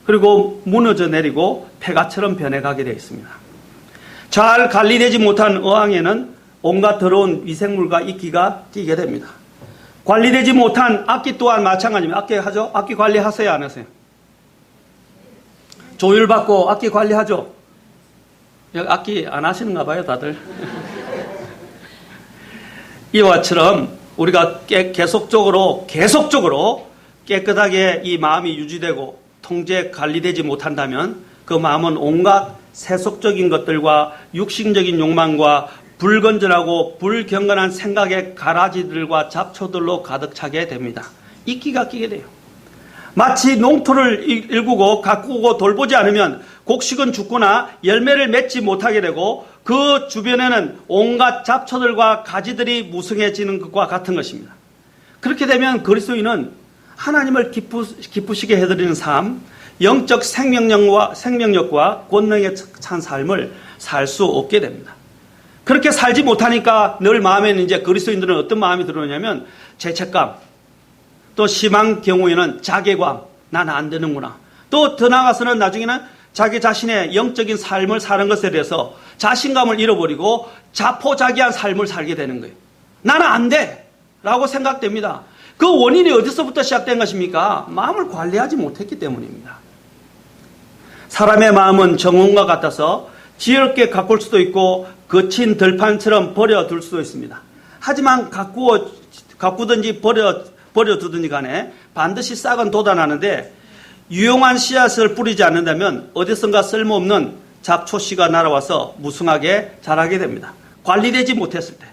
그리고 무너져 내리고 폐가처럼 변해가게 되어 있습니다. 잘 관리되지 못한 어항에는 온갖 더러운 위생물과 이끼가 끼게 됩니다. 관리되지 못한 악기 또한 마찬가지입니다. 악기 하죠? 악기 관리하세요, 안 하세요? 조율받고 악기 관리하죠? 악기 안 하시는가 봐요, 다들. 이와 같처럼 우리가 계속적으로 깨끗하게 이 마음이 유지되고 통제 관리되지 못한다면 그 마음은 온갖 세속적인 것들과 육신적인 욕망과 불건전하고 불경건한 생각의 가라지들과 잡초들로 가득 차게 됩니다. 이끼가 끼게 돼요. 마치 농토를 일구고 가꾸고 돌보지 않으면 곡식은 죽거나 열매를 맺지 못하게 되고 그 주변에는 온갖 잡초들과 가지들이 무성해지는 것과 같은 것입니다. 그렇게 되면 그리스도인은 하나님을 기쁘시게 해드리는 삶, 영적 생명력과 권능에 찬 삶을 살 수 없게 됩니다. 그렇게 살지 못하니까 늘 마음에는 이제 그리스도인들은 어떤 마음이 들어오냐면 죄책감, 또 심한 경우에는 자괴감, 난 안 되는구나. 또 더 나아가서는 나중에는 자기 자신의 영적인 삶을 사는 것에 대해서 자신감을 잃어버리고 자포자기한 삶을 살게 되는 거예요. 나는 안 돼! 라고 생각됩니다. 그 원인이 어디서부터 시작된 것입니까? 마음을 관리하지 못했기 때문입니다. 사람의 마음은 정원과 같아서 지혜롭게 가꿀 수도 있고 거친 들판처럼 버려둘 수도 있습니다. 하지만 가꾸든지 버려두든지 간에 반드시 싹은 돋아나는데 유용한 씨앗을 뿌리지 않는다면 어디선가 쓸모없는 잡초씨가 날아와서 무성하게 자라게 됩니다. 관리되지 못했을 때.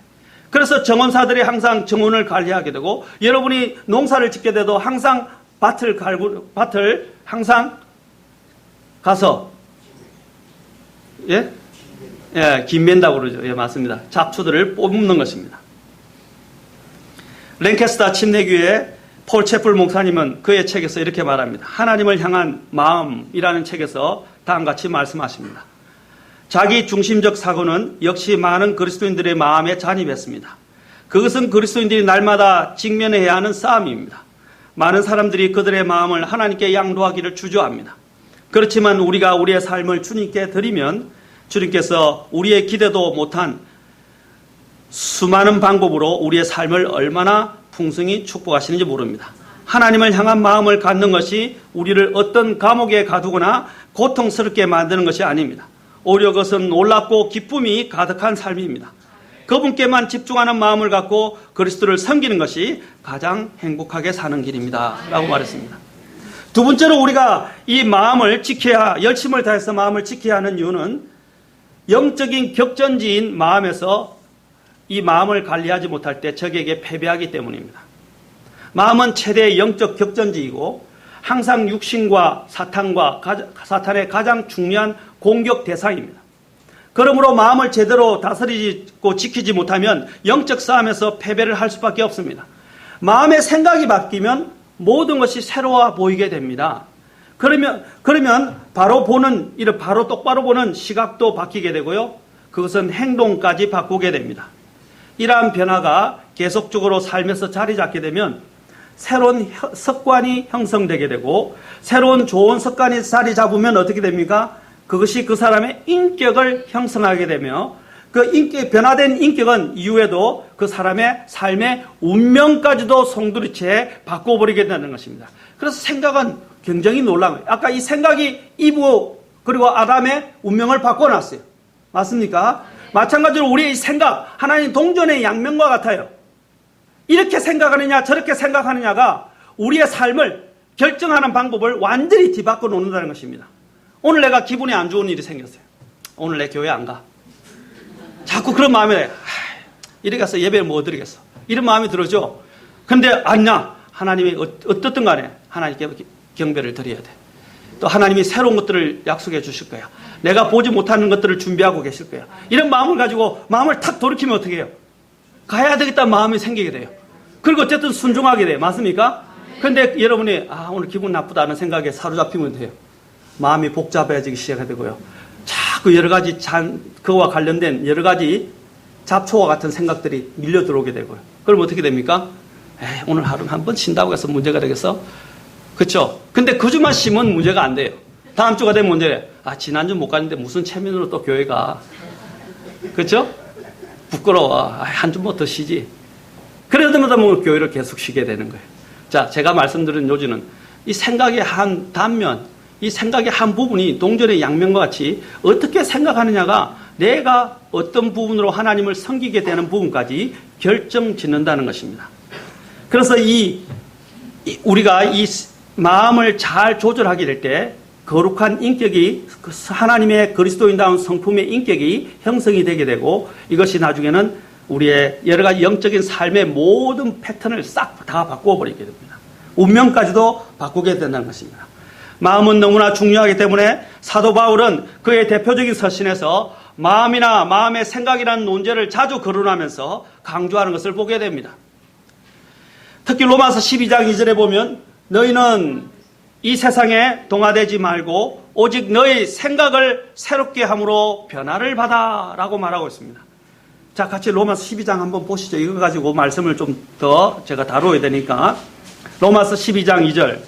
그래서 정원사들이 항상 정원을 관리하게 되고 여러분이 농사를 짓게 돼도 항상 밭을 항상 가서 김맨다고 그러죠. 예, 맞습니다. 잡초들을 뽑는 것입니다. 랭캐스터 침례교회 폴 채플 목사님은 그의 책에서 이렇게 말합니다. 하나님을 향한 마음이라는 책에서 다음과 같이 말씀하십니다. 자기 중심적 사고는 역시 많은 그리스도인들의 마음에 잔입했습니다. 그것은 그리스도인들이 날마다 직면해야 하는 싸움입니다. 많은 사람들이 그들의 마음을 하나님께 양도하기를 주저합니다. 그렇지만 우리가 우리의 삶을 주님께 드리면 주님께서 우리의 기대도 못한 수많은 방법으로 우리의 삶을 얼마나 풍성히 축복하시는지 모릅니다. 하나님을 향한 마음을 갖는 것이 우리를 어떤 감옥에 가두거나 고통스럽게 만드는 것이 아닙니다. 오히려 그것은 놀랍고 기쁨이 가득한 삶입니다. 그분께만 집중하는 마음을 갖고 그리스도를 섬기는 것이 가장 행복하게 사는 길입니다. 라고 말했습니다. 두 번째로 우리가 이 마음을 지켜야, 열심을 다해서 마음을 지켜야 하는 이유는 영적인 격전지인 마음에서 이 마음을 관리하지 못할 때 적에게 패배하기 때문입니다. 마음은 최대의 영적 격전지이고 항상 육신과 사탄의 가장 중요한 공격 대상입니다. 그러므로 마음을 제대로 다스리고 지키지 못하면 영적 싸움에서 패배를 할 수밖에 없습니다. 마음의 생각이 바뀌면 모든 것이 새로워 보이게 됩니다. 그러면 바로 똑바로 보는 시각도 바뀌게 되고요. 그것은 행동까지 바꾸게 됩니다. 이러한 변화가 계속적으로 삶에서 자리 잡게 되면 새로운 습관이 형성되게 되고 새로운 좋은 습관이 자리 잡으면 어떻게 됩니까? 그것이 그 사람의 인격을 형성하게 되며 변화된 인격은 이후에도 그 사람의 삶의 운명까지도 송두리째 바꿔버리게 되는 것입니다. 그래서 생각은 굉장히 놀라운 거예요. 아까 이 생각이 이브 그리고 아담의 운명을 바꿔놨어요. 맞습니까? 마찬가지로 우리의 생각, 하나님 동전의 양면과 같아요. 이렇게 생각하느냐 저렇게 생각하느냐가 우리의 삶을 결정하는 방법을 완전히 뒤바꿔 놓는다는 것입니다. 오늘 내가 기분이 안 좋은 일이 생겼어요. 오늘 내 교회 안 가. 자꾸 그런 마음에 이래 가서 예배를 뭐 드리겠어. 이런 마음이 들어죠. 근데 아니야. 하나님이 어떻든 간에 하나님께 경배를 드려야 돼. 또 하나님이 새로운 것들을 약속해 주실 거야. 내가 보지 못하는 것들을 준비하고 계실 거야. 이런 마음을 가지고 마음을 탁 돌이키면 어떻게 해요? 가야 되겠다는 마음이 생기게 돼요. 그리고 어쨌든 순종하게 돼요. 맞습니까? 근데 여러분이 오늘 기분 나쁘다는 생각에 사로잡히면 돼요. 마음이 복잡해지기 시작되고요. 자꾸 여러 가지 그와 관련된 여러 가지 잡초와 같은 생각들이 밀려 들어오게 되고요. 그럼 어떻게 됩니까? 오늘 하루 한 번 쉰다고 해서 문제가 되겠어? 그렇죠? 근데 그 주만 쉬면 문제가 안 돼요. 다음 주가 되면 문제래. 지난주 못 갔는데 무슨 체면으로 또 교회 가. 그렇죠? 부끄러워. 한 주만 더 쉬지. 그러다 보면 교회를 계속 쉬게 되는 거예요. 자, 제가 말씀드린 요지는 이 생각의 한 단면, 이 생각의 한 부분이 동전의 양면과 같이 어떻게 생각하느냐가 내가 어떤 부분으로 하나님을 섬기게 되는 부분까지 결정짓는다는 것입니다. 그래서 우리가 이 마음을 잘 조절하게 될 때 거룩한 인격이 하나님의 그리스도인다운 성품의 인격이 형성이 되게 되고 이것이 나중에는 우리의 여러 가지 영적인 삶의 모든 패턴을 싹 다 바꾸어버리게 됩니다. 운명까지도 바꾸게 된다는 것입니다. 마음은 너무나 중요하기 때문에 사도 바울은 그의 대표적인 서신에서 마음이나 마음의 생각이라는 논제를 자주 거론하면서 강조하는 것을 보게 됩니다. 특히 로마서 12장 2절에 보면 너희는 이 세상에 동화되지 말고 오직 너희 생각을 새롭게 함으로 변화를 받아 라고 말하고 있습니다. 자, 같이 로마서 12장 한번 보시죠. 이거 가지고 말씀을 좀 더 제가 다루어야 되니까. 로마서 12장 2절.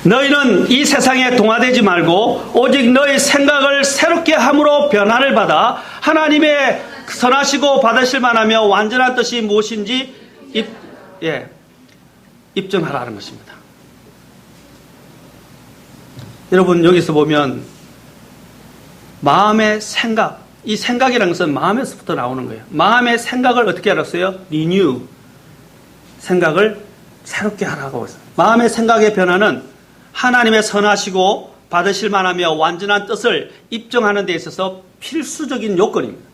너희는 이 세상에 동화되지 말고 오직 너희 생각을 새롭게 함으로 변화를 받아 하나님의 선하시고 받으실 만하며 완전한 뜻이 무엇인지 입증하라는 것입니다. 여러분 여기서 보면 마음의 생각, 이 생각이라는 것은 마음에서부터 나오는 거예요. 마음의 생각을 어떻게 알았어요? 리뉴, 생각을 새롭게 하라고 했어요. 마음의 생각의 변화는 하나님의 선하시고 받으실 만하며 완전한 뜻을 입증하는 데 있어서 필수적인 요건입니다.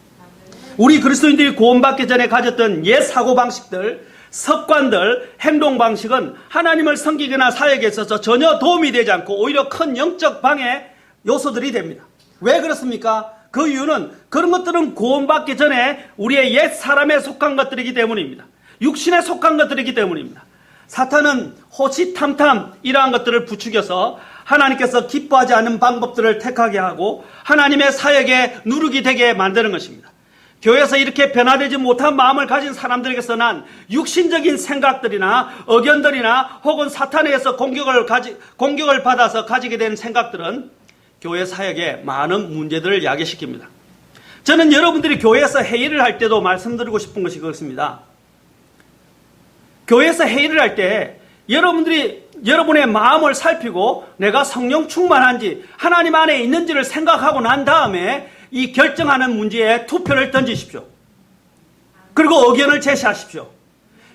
우리 그리스도인들이 구원받기 전에 가졌던 옛 사고방식들, 습관들, 행동방식은 하나님을 섬기거나 사역에 있어서 전혀 도움이 되지 않고 오히려 큰 영적 방해 요소들이 됩니다. 왜 그렇습니까? 그 이유는 그런 것들은 구원받기 전에 우리의 옛 사람에 속한 것들이기 때문입니다. 육신에 속한 것들이기 때문입니다. 사탄은 호시탐탐 이러한 것들을 부추겨서 하나님께서 기뻐하지 않는 방법들을 택하게 하고 하나님의 사역에 누룩이 되게 만드는 것입니다. 교회에서 이렇게 변화되지 못한 마음을 가진 사람들에게서 난 육신적인 생각들이나 의견들이나 혹은 사탄에 의해서 공격을 받아서 가지게 된 생각들은 교회 사역에 많은 문제들을 야기시킵니다. 저는 여러분들이 교회에서 회의를 할 때도 말씀드리고 싶은 것이 그렇습니다. 교회에서 회의를 할 때 여러분들이 여러분의 마음을 살피고 내가 성령 충만한지 하나님 안에 있는지를 생각하고 난 다음에 이 결정하는 문제에 투표를 던지십시오. 그리고 의견을 제시하십시오.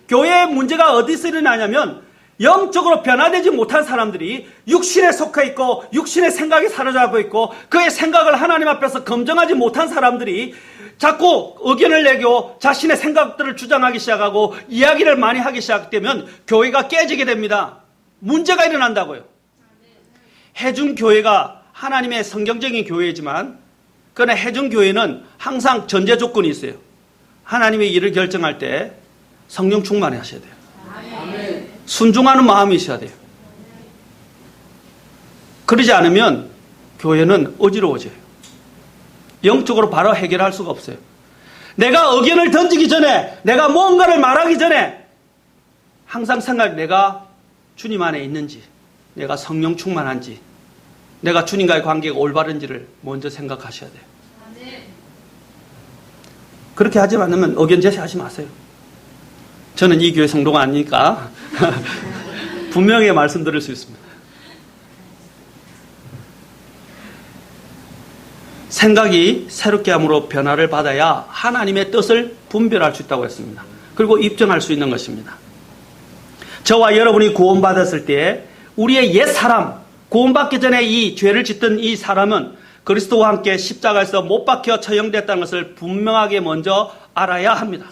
교회의 문제가 어디서 일어나냐면 영적으로 변화되지 못한 사람들이 육신에 속해 있고 육신의 생각에 사로잡고 있고 그의 생각을 하나님 앞에서 검증하지 못한 사람들이 자꾸 의견을 내고 자신의 생각들을 주장하기 시작하고 이야기를 많이 하기 시작되면 교회가 깨지게 됩니다. 문제가 일어난다고요. 해중교회가 하나님의 성경적인 교회이지만 그러나 해중교회는 항상 전제 조건이 있어요. 하나님의 일을 결정할 때 성령 충만히 하셔야 돼요. 순종하는 마음이 있어야 돼요. 그러지 않으면 교회는 어지러워져요. 영적으로 바로 해결할 수가 없어요. 내가 의견을 던지기 전에, 내가 뭔가를 말하기 전에 항상 내가 주님 안에 있는지, 내가 성령 충만한지, 내가 주님과의 관계가 올바른지를 먼저 생각하셔야 돼요. 그렇게 하지 않으면 의견 제시하지 마세요. 저는 이 교회 성도가 아니니까 분명히 말씀드릴 수 있습니다. 생각이 새롭게 함으로 변화를 받아야 하나님의 뜻을 분별할 수 있다고 했습니다. 그리고 입증할 수 있는 것입니다. 저와 여러분이 구원받았을 때 우리의 옛 사람, 구원받기 전에 이 죄를 짓던 이 사람은 그리스도와 함께 십자가에서 못 박혀 처형됐다는 것을 분명하게 먼저 알아야 합니다.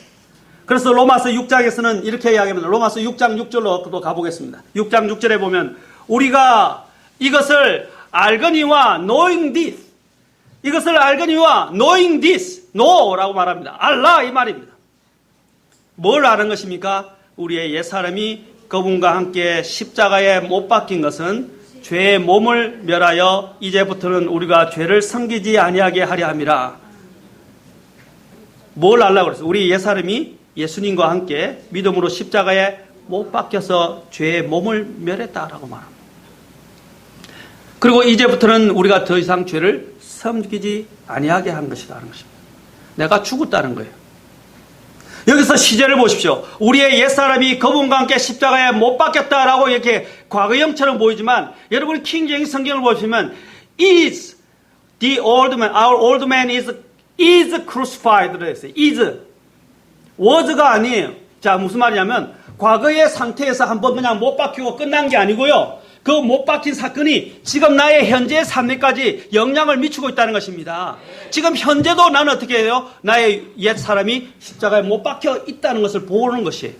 그래서 로마서 6장에서는 이렇게 이야기합니다. 로마서 6장 6절로 또 가보겠습니다. 6장 6절에 보면 우리가 이것을 알거니와 knowing this, 이것을 알거니와 knowing this, know라고 말합니다. 알라 이 말입니다. 뭘 아는 것입니까? 우리의 옛사람이 그분과 함께 십자가에 못 박힌 것은 죄의 몸을 멸하여 이제부터는 우리가 죄를 섬기지 아니하게 하려 함이라. 뭘 알라고 그랬어요? 우리 옛사람이 예수님과 함께 믿음으로 십자가에 못 박혀서 죄의 몸을 멸했다라고 말합니다. 그리고 이제부터는 우리가 더 이상 죄를 섬기지 아니하게 하는 것이라는 것입니다. 내가 죽었다는 거예요. 여기서 시제를 보십시오. 우리의 옛사람이 그분과 함께 십자가에 못 박혔다라고 이렇게 과거형처럼 보이지만 여러분이 킹제임스 성경을 보시면 is the old man, our old man is crucified 했어요. is was가 아니에요. 자, 무슨 말이냐면 과거의 상태에서 한번 그냥 못 박히고 끝난 게 아니고요. 그 못 박힌 사건이 지금 나의 현재의 삶에까지 영향을 미치고 있다는 것입니다. 지금 현재도 나는 어떻게 해요? 나의 옛 사람이 십자가에 못 박혀 있다는 것을 보는 것이에요.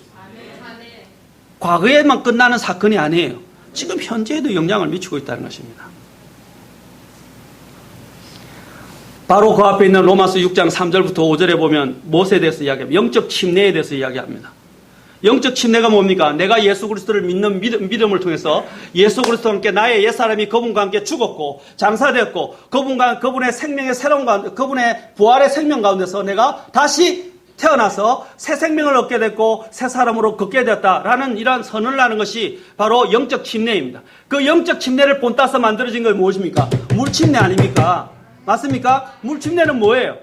과거에만 끝나는 사건이 아니에요. 지금 현재에도 영향을 미치고 있다는 것입니다. 바로 그 앞에 있는 로마서 6장 3절부터 5절에 보면 무엇에 대해서 이야기합니다. 영적 침례에 대해서 이야기합니다. 영적 침례가 뭡니까? 내가 예수 그리스도를 믿는 믿음을 통해서 예수 그리스도와 함께 나의 옛사람이 그분과 함께 죽었고 장사되었고 그분의 생명의 새로운 가운데, 그분의 부활의 생명 가운데서 내가 다시 태어나서 새 생명을 얻게 됐고 새 사람으로 걷게 되었다라는 이러한 선언을 하는 것이 바로 영적 침례입니다. 그 영적 침례를 본따서 만들어진 건 무엇입니까? 물침례 아닙니까? 맞습니까? 물침례는 뭐예요?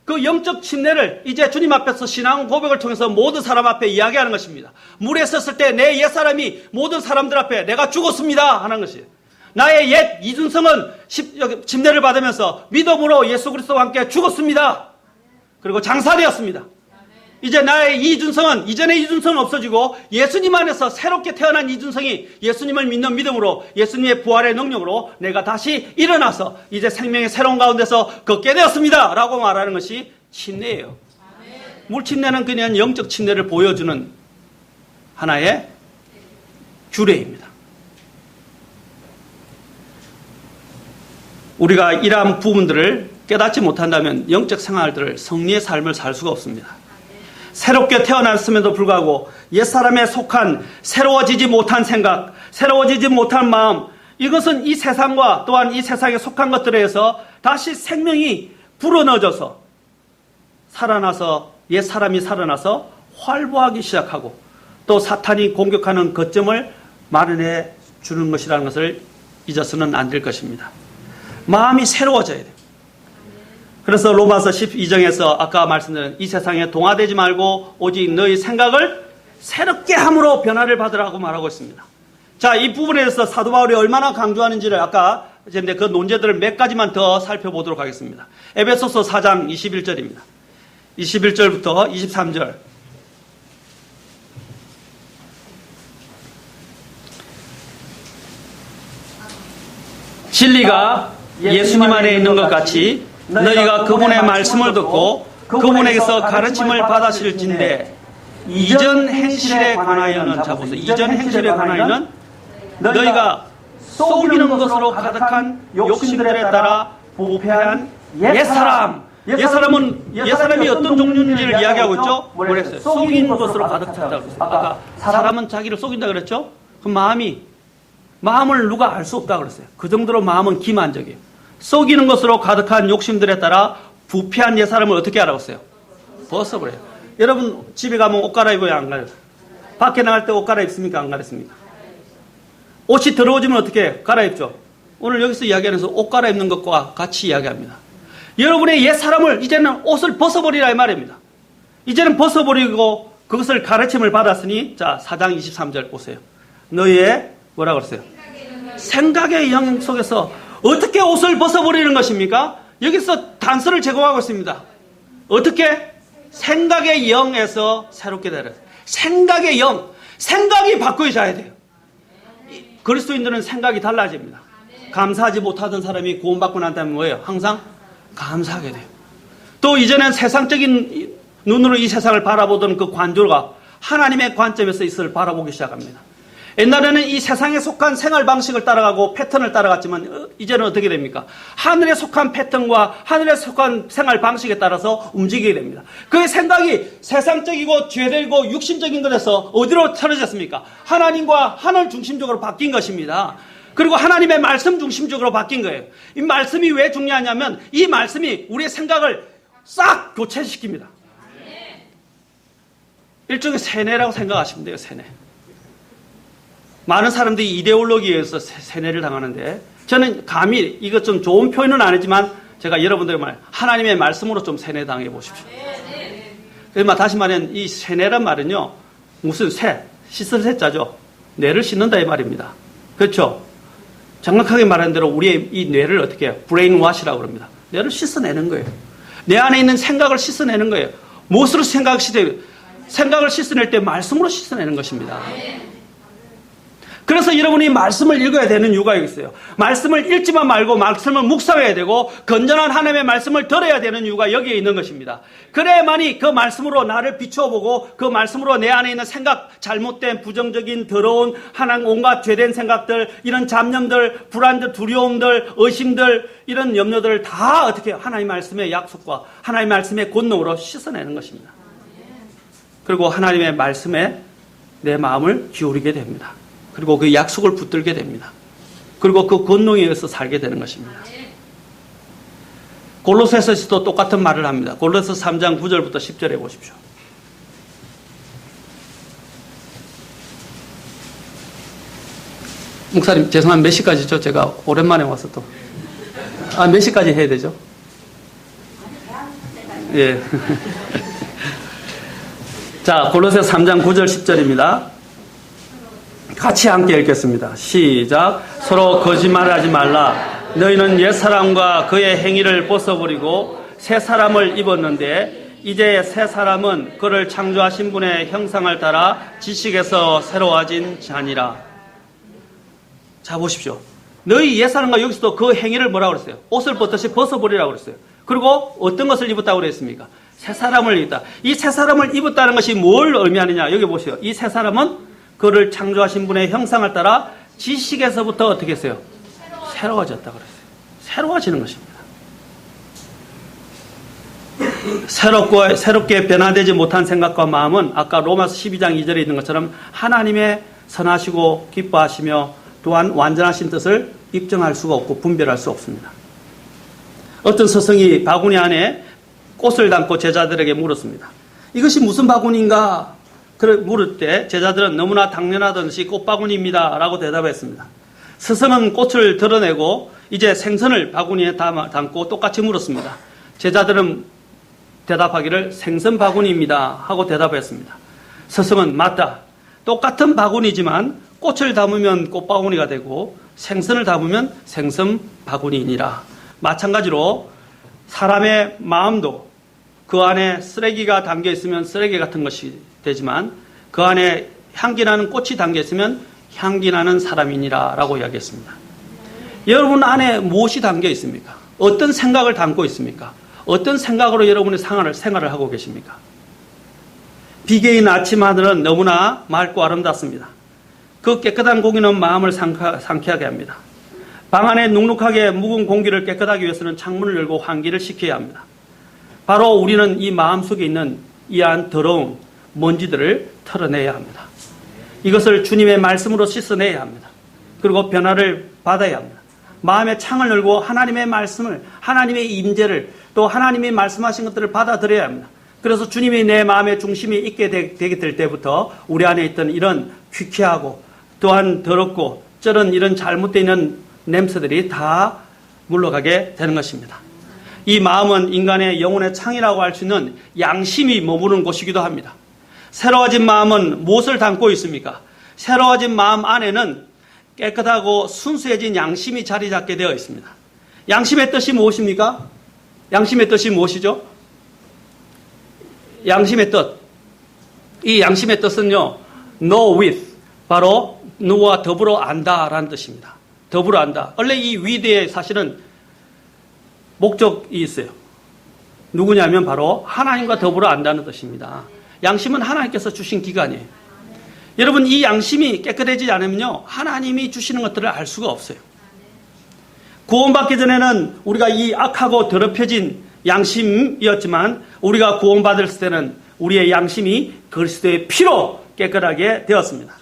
그 영적 침례를 이제 주님 앞에서 신앙 고백을 통해서 모든 사람 앞에 이야기하는 것입니다. 물에 섰을 때 내 옛사람이 모든 사람들 앞에 내가 죽었습니다 하는 것이에요. 나의 옛 이준성은 침례를 받으면서 믿음으로 예수 그리스도와 함께 죽었습니다. 그리고 장사되었습니다. 이제 나의 이준성은, 이전의 이준성은 없어지고 예수님 안에서 새롭게 태어난 이준성이 예수님을 믿는 믿음으로, 예수님의 부활의 능력으로 내가 다시 일어나서 이제 생명의 새로운 가운데서 걷게 되었습니다 라고 말하는 것이 침례예요. 물침례는 그냥 영적 침례를 보여주는 하나의 규례입니다. 우리가 이러한 부분들을 깨닫지 못한다면 영적 생활들을, 성리의 삶을 살 수가 없습니다. 새롭게 태어났음에도 불구하고 옛사람에 속한 새로워지지 못한 생각, 새로워지지 못한 마음, 이것은 이 세상과 또한 이 세상에 속한 것들에 의해서 다시 생명이 불어넣어져서 살아나서, 옛사람이 살아나서 활보하기 시작하고 또 사탄이 공격하는 거점을 마련해 주는 것이라는 것을 잊어서는 안 될 것입니다. 마음이 새로워져야 돼요. 그래서 로마서 12장에서 아까 말씀드린 이 세상에 동화되지 말고 오직 너희 생각을 새롭게 함으로 변화를 받으라고 말하고 있습니다. 자, 이 부분에 대해서 사도 바울이 얼마나 강조하는지를 아까 이제 그 논제들을 몇 가지만 더 살펴보도록 하겠습니다. 에베소서 4장 21절입니다. 21절부터 23절. 진리가 예수님 안에 있는 것 같이 너희가 그분의 말씀을 듣고 그분에게서 가르침을 받으실진대 이전 행실에 관하여는, 자 보세요. 이전 행실에 관하여는 너희가 속이는 것으로 가득한 욕심들에 따라 부패한 옛사람. 옛사람이 어떤 종류인지를 이야기하고 있죠? 뭐랬어요? 속이는 것으로 가득 찼다고 했어요. 아까 사람은 자기를 속인다 그랬죠? 그 마음을 누가 알 수 없다 그랬어요. 그 정도로 마음은 기만적이에요. 속이는 것으로 가득한 욕심들에 따라 부패한 옛사람을 어떻게 하라고 했어요? 벗어버려요. 여러분 집에 가면 옷 갈아입어야 안 가요? 밖에 나갈 때 옷 갈아입습니까? 안 갈아입습니까? 옷이 더러워지면 어떻게 해요? 갈아입죠. 오늘 여기서 이야기하면서 옷 갈아입는 것과 같이 이야기합니다. 여러분의 옛사람을 이제는 옷을 벗어버리라 이 말입니다. 이제는 벗어버리고 그것을 가르침을 받았으니, 자 4장 23절 보세요. 너희의 뭐라고 그랬어요? 생각의 영 속에서 어떻게 옷을 벗어버리는 것입니까? 여기서 단서를 제공하고 있습니다. 어떻게? 생각의 영에서 새롭게 되라. 생각의 영, 생각이 바뀌어져야 돼요. 그리스도인들은 생각이 달라집니다. 감사하지 못하던 사람이 구원받고 난 다음에 뭐예요? 항상 감사하게 돼요. 또 이제는 세상적인 눈으로 이 세상을 바라보던 그 관조가 하나님의 관점에서 이것을 바라보기 시작합니다. 옛날에는 이 세상에 속한 생활 방식을 따라가고 패턴을 따라갔지만 이제는 어떻게 됩니까? 하늘에 속한 패턴과 하늘에 속한 생활 방식에 따라서 움직이게 됩니다. 그의 생각이 세상적이고 죄되고 육신적인 것에서 어디로 틀어졌습니까? 하나님과 하늘 중심적으로 바뀐 것입니다. 그리고 하나님의 말씀 중심적으로 바뀐 거예요. 이 말씀이 왜 중요하냐면 이 말씀이 우리의 생각을 싹 교체시킵니다. 일종의 세뇌라고 생각하시면 돼요. 세뇌. 많은 사람들이 이데올로기에 의해서 세뇌를 당하는데 저는 감히 이것 좀 좋은 표현은 아니지만 제가 여러분들에게 말 하나님의 말씀으로 좀 세뇌당해 보십시오. 그러면 다시 말하면 이 세뇌란 말은요. 무슨 씻을 새자죠. 뇌를 씻는다 이 말입니다. 그렇죠? 정확하게 말한 대로 우리의 이 뇌를 어떻게 해요? 브레인워시라고 그럽니다. 뇌를 씻어내는 거예요. 내 안에 있는 생각을 씻어내는 거예요. 무엇으로 생각을 씻어낼 때 말씀으로 씻어내는 것입니다. 그래서 여러분이 말씀을 읽어야 되는 이유가 있어요. 말씀을 읽지만 말고 말씀을 묵상해야 되고 건전한 하나님의 말씀을 들어야 되는 이유가 여기에 있는 것입니다. 그래야만이 그 말씀으로 나를 비춰보고 그 말씀으로 내 안에 있는 생각, 잘못된 부정적인 더러운 하나님 온갖 죄된 생각들, 이런 잡념들, 불안들, 두려움들, 의심들, 이런 염려들을 다 어떻게 하나님 말씀의 약속과 하나님 말씀의 권능으로 씻어내는 것입니다. 그리고 하나님의 말씀에 내 마음을 기울이게 됩니다. 그리고 그 약속을 붙들게 됩니다. 그리고 그 권능에 의해서 살게 되는 것입니다. 골로새서에서도 똑같은 말을 합니다. 골로새 3장 9절부터 10절에 보십시오. 목사님 죄송한 몇 시까지죠? 제가 오랜만에 와서 또. 몇 시까지 해야 되죠? 예. 자, 골로새 3장 9절 10절입니다. 같이 함께 읽겠습니다. 시작. 서로 거짓말하지 말라. 너희는 옛사람과 그의 행위를 벗어버리고 새 사람을 입었는데 이제 새 사람은 그를 창조하신 분의 형상을 따라 지식에서 새로워진 자니라. 자, 보십시오. 너희 옛사람과 여기서도 그 행위를 뭐라고 그랬어요? 옷을 벗듯이 벗어버리라고 그랬어요. 그리고 어떤 것을 입었다고 그랬습니까? 새 사람을 입었다. 이 새 사람을 입었다는 것이 뭘 의미하느냐? 여기 보세요. 이 새 사람은 그를 창조하신 분의 형상을 따라 지식에서부터 어떻게 했어요? 새로워졌다고 그랬어요. 새로워지는 것입니다. 새롭게 변화되지 못한 생각과 마음은 아까 로마서 12장 2절에 있는 것처럼 하나님의 선하시고 기뻐하시며 또한 완전하신 뜻을 입증할 수가 없고 분별할 수 없습니다. 어떤 스승이 바구니 안에 꽃을 담고 제자들에게 물었습니다. 이것이 무슨 바구니인가? 물을 때 제자들은 너무나 당연하던 것이 꽃바구니입니다 라고 대답했습니다. 스승은 꽃을 드러내고 이제 생선을 바구니에 담고 똑같이 물었습니다. 제자들은 대답하기를 생선 바구니입니다 하고 대답했습니다. 스승은 맞다. 똑같은 바구니지만 꽃을 담으면 꽃바구니가 되고 생선을 담으면 생선 바구니이니라. 마찬가지로 사람의 마음도 그 안에 쓰레기가 담겨 있으면 쓰레기 같은 것이 되지만 그 안에 향기 나는 꽃이 담겨 있으면 향기 나는 사람이니라 라고 이야기했습니다. 여러분 안에 무엇이 담겨 있습니까? 어떤 생각을 담고 있습니까? 어떤 생각으로 여러분의 생활을 하고 계십니까? 비개인 아침 하늘은 너무나 맑고 아름답습니다. 그 깨끗한 공기는 마음을 상쾌하게 합니다. 방 안에 눅눅하게 묵은 공기를 깨끗하게 위해서는 창문을 열고 환기를 시켜야 합니다. 바로 우리는 이 마음속에 있는 이러한 더러운 먼지들을 털어내야 합니다. 이것을 주님의 말씀으로 씻어내야 합니다. 그리고 변화를 받아야 합니다. 마음의 창을 열고 하나님의 말씀을, 하나님의 임재를, 또 하나님이 말씀하신 것들을 받아들여야 합니다. 그래서 주님이 내 마음의 중심에 있게 되게 될 때부터 우리 안에 있던 이런 퀴퀴하고 또한 더럽고 쩔은 이런 잘못되어 있는 냄새들이 다 물러가게 되는 것입니다. 이 마음은 인간의 영혼의 창이라고 할 수 있는 양심이 머무르는 곳이기도 합니다. 새로워진 마음은 무엇을 담고 있습니까? 새로워진 마음 안에는 깨끗하고 순수해진 양심이 자리 잡게 되어 있습니다. 양심의 뜻이 무엇입니까? 양심의 뜻이 무엇이죠? 양심의 뜻. 이 양심의 뜻은요, know with, 바로 누구와 더불어 안다라는 뜻입니다. 더불어 안다. 원래 이 with에 사실은 목적이 있어요. 누구냐면 바로 하나님과 더불어 안다는 뜻입니다. 양심은 하나님께서 주신 기관이에요. 여러분, 이 양심이 깨끗해지지 않으면요, 하나님이 주시는 것들을 알 수가 없어요. 구원받기 전에는 우리가 이 악하고 더럽혀진 양심이었지만 우리가 구원받을 때는 우리의 양심이 그리스도의 피로 깨끗하게 되었습니다.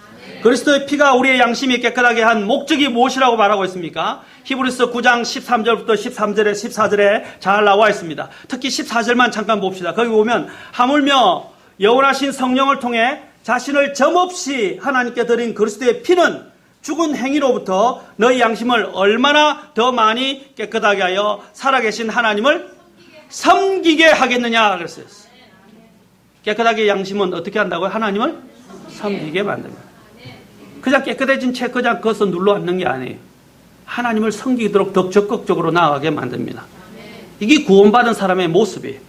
그리스도의 피가 우리의 양심이 깨끗하게 한 목적이 무엇이라고 말하고 있습니까? 히브리서 9장 13절부터 13절에 14절에 잘 나와 있습니다. 특히 14절만 잠깐 봅시다. 거기 보면 하물며 영원하신 성령을 통해 자신을 점없이 하나님께 드린 그리스도의 피는 죽은 행위로부터 너희 양심을 얼마나 더 많이 깨끗하게 하여 살아계신 하나님을 섬기게 하겠느냐 그랬어요. 깨끗하게 양심은 어떻게 한다고요? 하나님을 섬기게 만듭니다. 그냥 깨끗해진 채 그냥 그것을 눌러앉는 게 아니에요. 하나님을 섬기도록 더 적극적으로 나아가게 만듭니다. 이게 구원받은 사람의 모습이에요.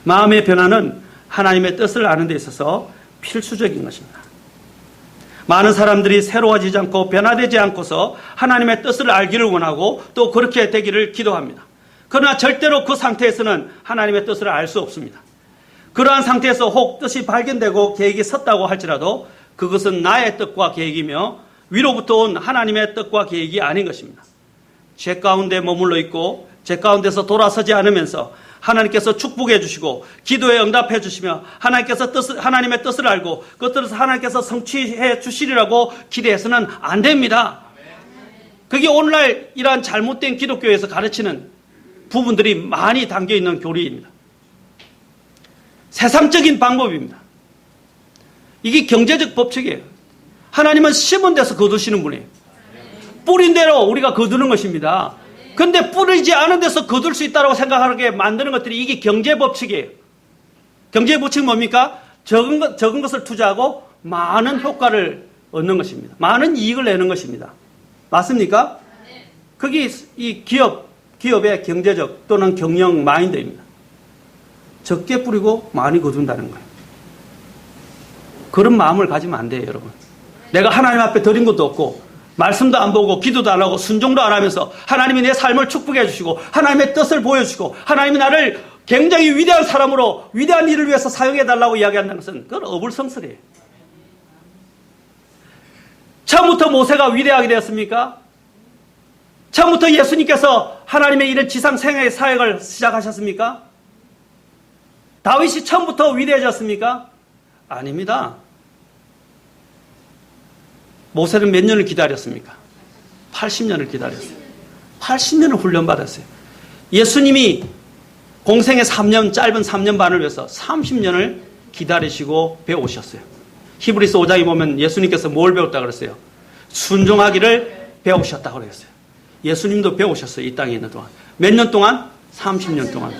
마음의 변화는 하나님의 뜻을 아는 데 있어서 필수적인 것입니다. 많은 사람들이 새로워지지 않고 변화되지 않고서 하나님의 뜻을 알기를 원하고 또 그렇게 되기를 기도합니다. 그러나 절대로 그 상태에서는 하나님의 뜻을 알 수 없습니다. 그러한 상태에서 혹 뜻이 발견되고 계획이 섰다고 할지라도 그것은 나의 뜻과 계획이며 위로부터 온 하나님의 뜻과 계획이 아닌 것입니다. 죄 가운데 머물러 있고 죄 가운데서 돌아서지 않으면서 하나님께서 축복해 주시고 기도에 응답해 주시며 하나님의 뜻을 알고 그 뜻을 하나님께서 성취해 주시리라고 기대해서는 안 됩니다. 그게 오늘날 이러한 잘못된 기독교에서 가르치는 부분들이 많이 담겨 있는 교리입니다. 세상적인 방법입니다. 이게 경제적 법칙이에요. 하나님은 심은 데서 거두시는 분이에요. 뿌린 대로 우리가 거두는 것입니다. 근데 뿌리지 않은 데서 거둘 수 있다고 생각하게 만드는 것들이 이게 경제 법칙이에요. 경제 법칙은 뭡니까? 적은 것을 투자하고 많은 효과를 얻는 것입니다. 많은 이익을 내는 것입니다. 맞습니까? 그게 이 기업의 경제적 또는 경영 마인드입니다. 적게 뿌리고 많이 거둔다는 거예요. 그런 마음을 가지면 안 돼요, 여러분. 내가 하나님 앞에 드린 것도 없고 말씀도 안 보고 기도도 안 하고 순종도 안 하면서 하나님이 내 삶을 축복해 주시고 하나님의 뜻을 보여주시고 하나님이 나를 굉장히 위대한 사람으로 위대한 일을 위해서 사용해 달라고 이야기한다는 것은 그건 어불성설이에요. 처음부터 모세가 위대하게 되었습니까? 처음부터 예수님께서 하나님의 이런 지상 생애의 사역을 시작하셨습니까? 다윗이 처음부터 위대해졌습니까? 아닙니다. 모세는 몇 년을 기다렸습니까? 80년을 기다렸어요. 80년을 훈련받았어요. 예수님이 공생의 3년, 짧은 3년 반을 위해서 30년을 기다리시고 배우셨어요. 히브리서 5장에 보면 예수님께서 뭘 배웠다고 그랬어요? 순종하기를 배우셨다고 그랬어요. 예수님도 배우셨어요. 이 땅에 있는 동안. 몇 년 동안? 30년 동안.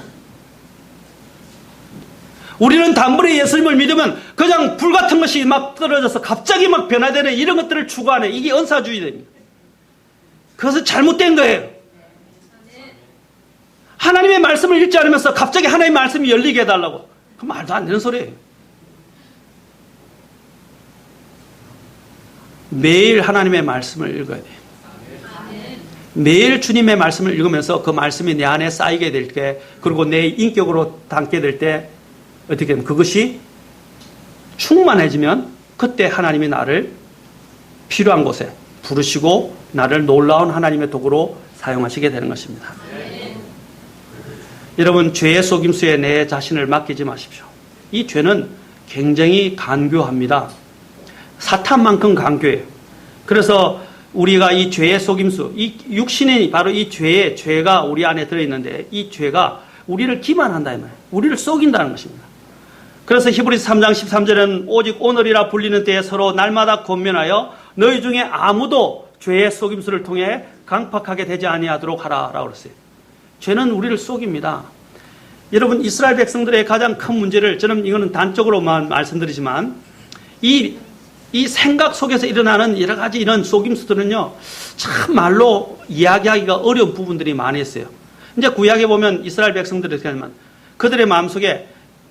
우리는 단번에 예수님을 믿으면 그냥 불같은 것이 막 떨어져서 갑자기 막 변화되는 이런 것들을 추구하는 이게 은사주의입니다. 그것은 잘못된 거예요. 하나님의 말씀을 읽지 않으면서 갑자기 하나님의 말씀이 열리게 해달라고. 그 말도 안 되는 소리예요. 매일 하나님의 말씀을 읽어야 돼요. 매일 주님의 말씀을 읽으면서 그 말씀이 내 안에 쌓이게 될 때, 그리고 내 인격으로 담게 될 때 어떻게 되면 그것이 충만해지면 그때 하나님이 나를 필요한 곳에 부르시고 나를 놀라운 하나님의 도구로 사용하시게 되는 것입니다. 여러분, 죄의 속임수에 내 자신을 맡기지 마십시오. 이 죄는 굉장히 간교합니다. 사탄만큼 간교해요. 그래서 우리가 이 죄의 속임수, 이 육신이 바로 이 죄가 우리 안에 들어있는데 이 죄가 우리를 기만한다 이 말이에요. 우리를 속인다는 것입니다. 그래서 히브리서 3장 13절에는 오직 오늘이라 불리는 때에 서로 날마다 권면하여 너희 중에 아무도 죄의 속임수를 통해 강팍하게 되지 아니하도록 하라라고 그랬어요. 죄는 우리를 속입니다. 여러분, 이스라엘 백성들의 가장 큰 문제를, 저는 이거는 단적으로만 말씀드리지만 이 생각 속에서 일어나는 여러 가지 이런 속임수들은요, 참 말로 이야기하기가 어려운 부분들이 많이 있어요. 이제 구약에 보면 이스라엘 백성들이 어떻게 하냐면 그들의 마음속에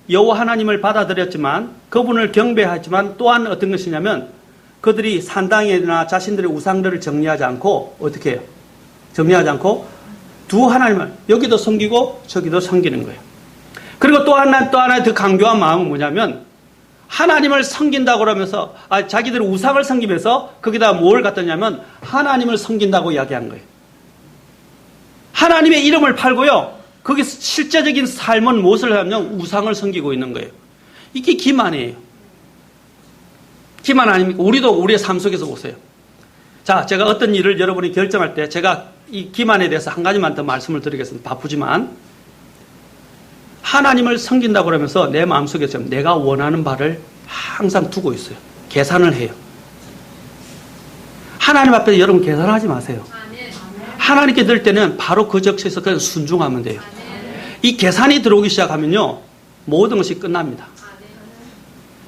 여호와 하나님을 받아들였지만 그분을 경배하지만 또한 어떤 것이냐면 그들이 산당이나 자신들의 우상들을 정리하지 않고 어떻게 해요? 정리하지 않고 두 하나님을 여기도 섬기고 저기도 섬기는 거예요. 그리고 또 하나의 더 강교한 마음은 뭐냐면 하나님을 섬긴다고 그러면서 자기들의 우상을 섬기면서 거기다 뭘 갖다냐면 하나님을 섬긴다고 이야기한 거예요. 하나님의 이름을 팔고요. 거기 실제적인 삶은 무엇을 하냐면 우상을 섬기고 있는 거예요. 이게 기만이에요. 기만 아닙니까? 우리도 우리의 삶 속에서 보세요. 자, 제가 어떤 일을 여러분이 결정할 때 제가 이 기만에 대해서 한 가지만 더 말씀을 드리겠습니다. 바쁘지만 하나님을 섬긴다고 그러면서 내 마음속에 내가 원하는 바를 항상 두고 있어요. 계산을 해요. 하나님 앞에 여러분 계산하지 마세요. 하나님께 들 때는 바로 그 적시에서 그냥 순종하면 돼요. 이 계산이 들어오기 시작하면요, 모든 것이 끝납니다.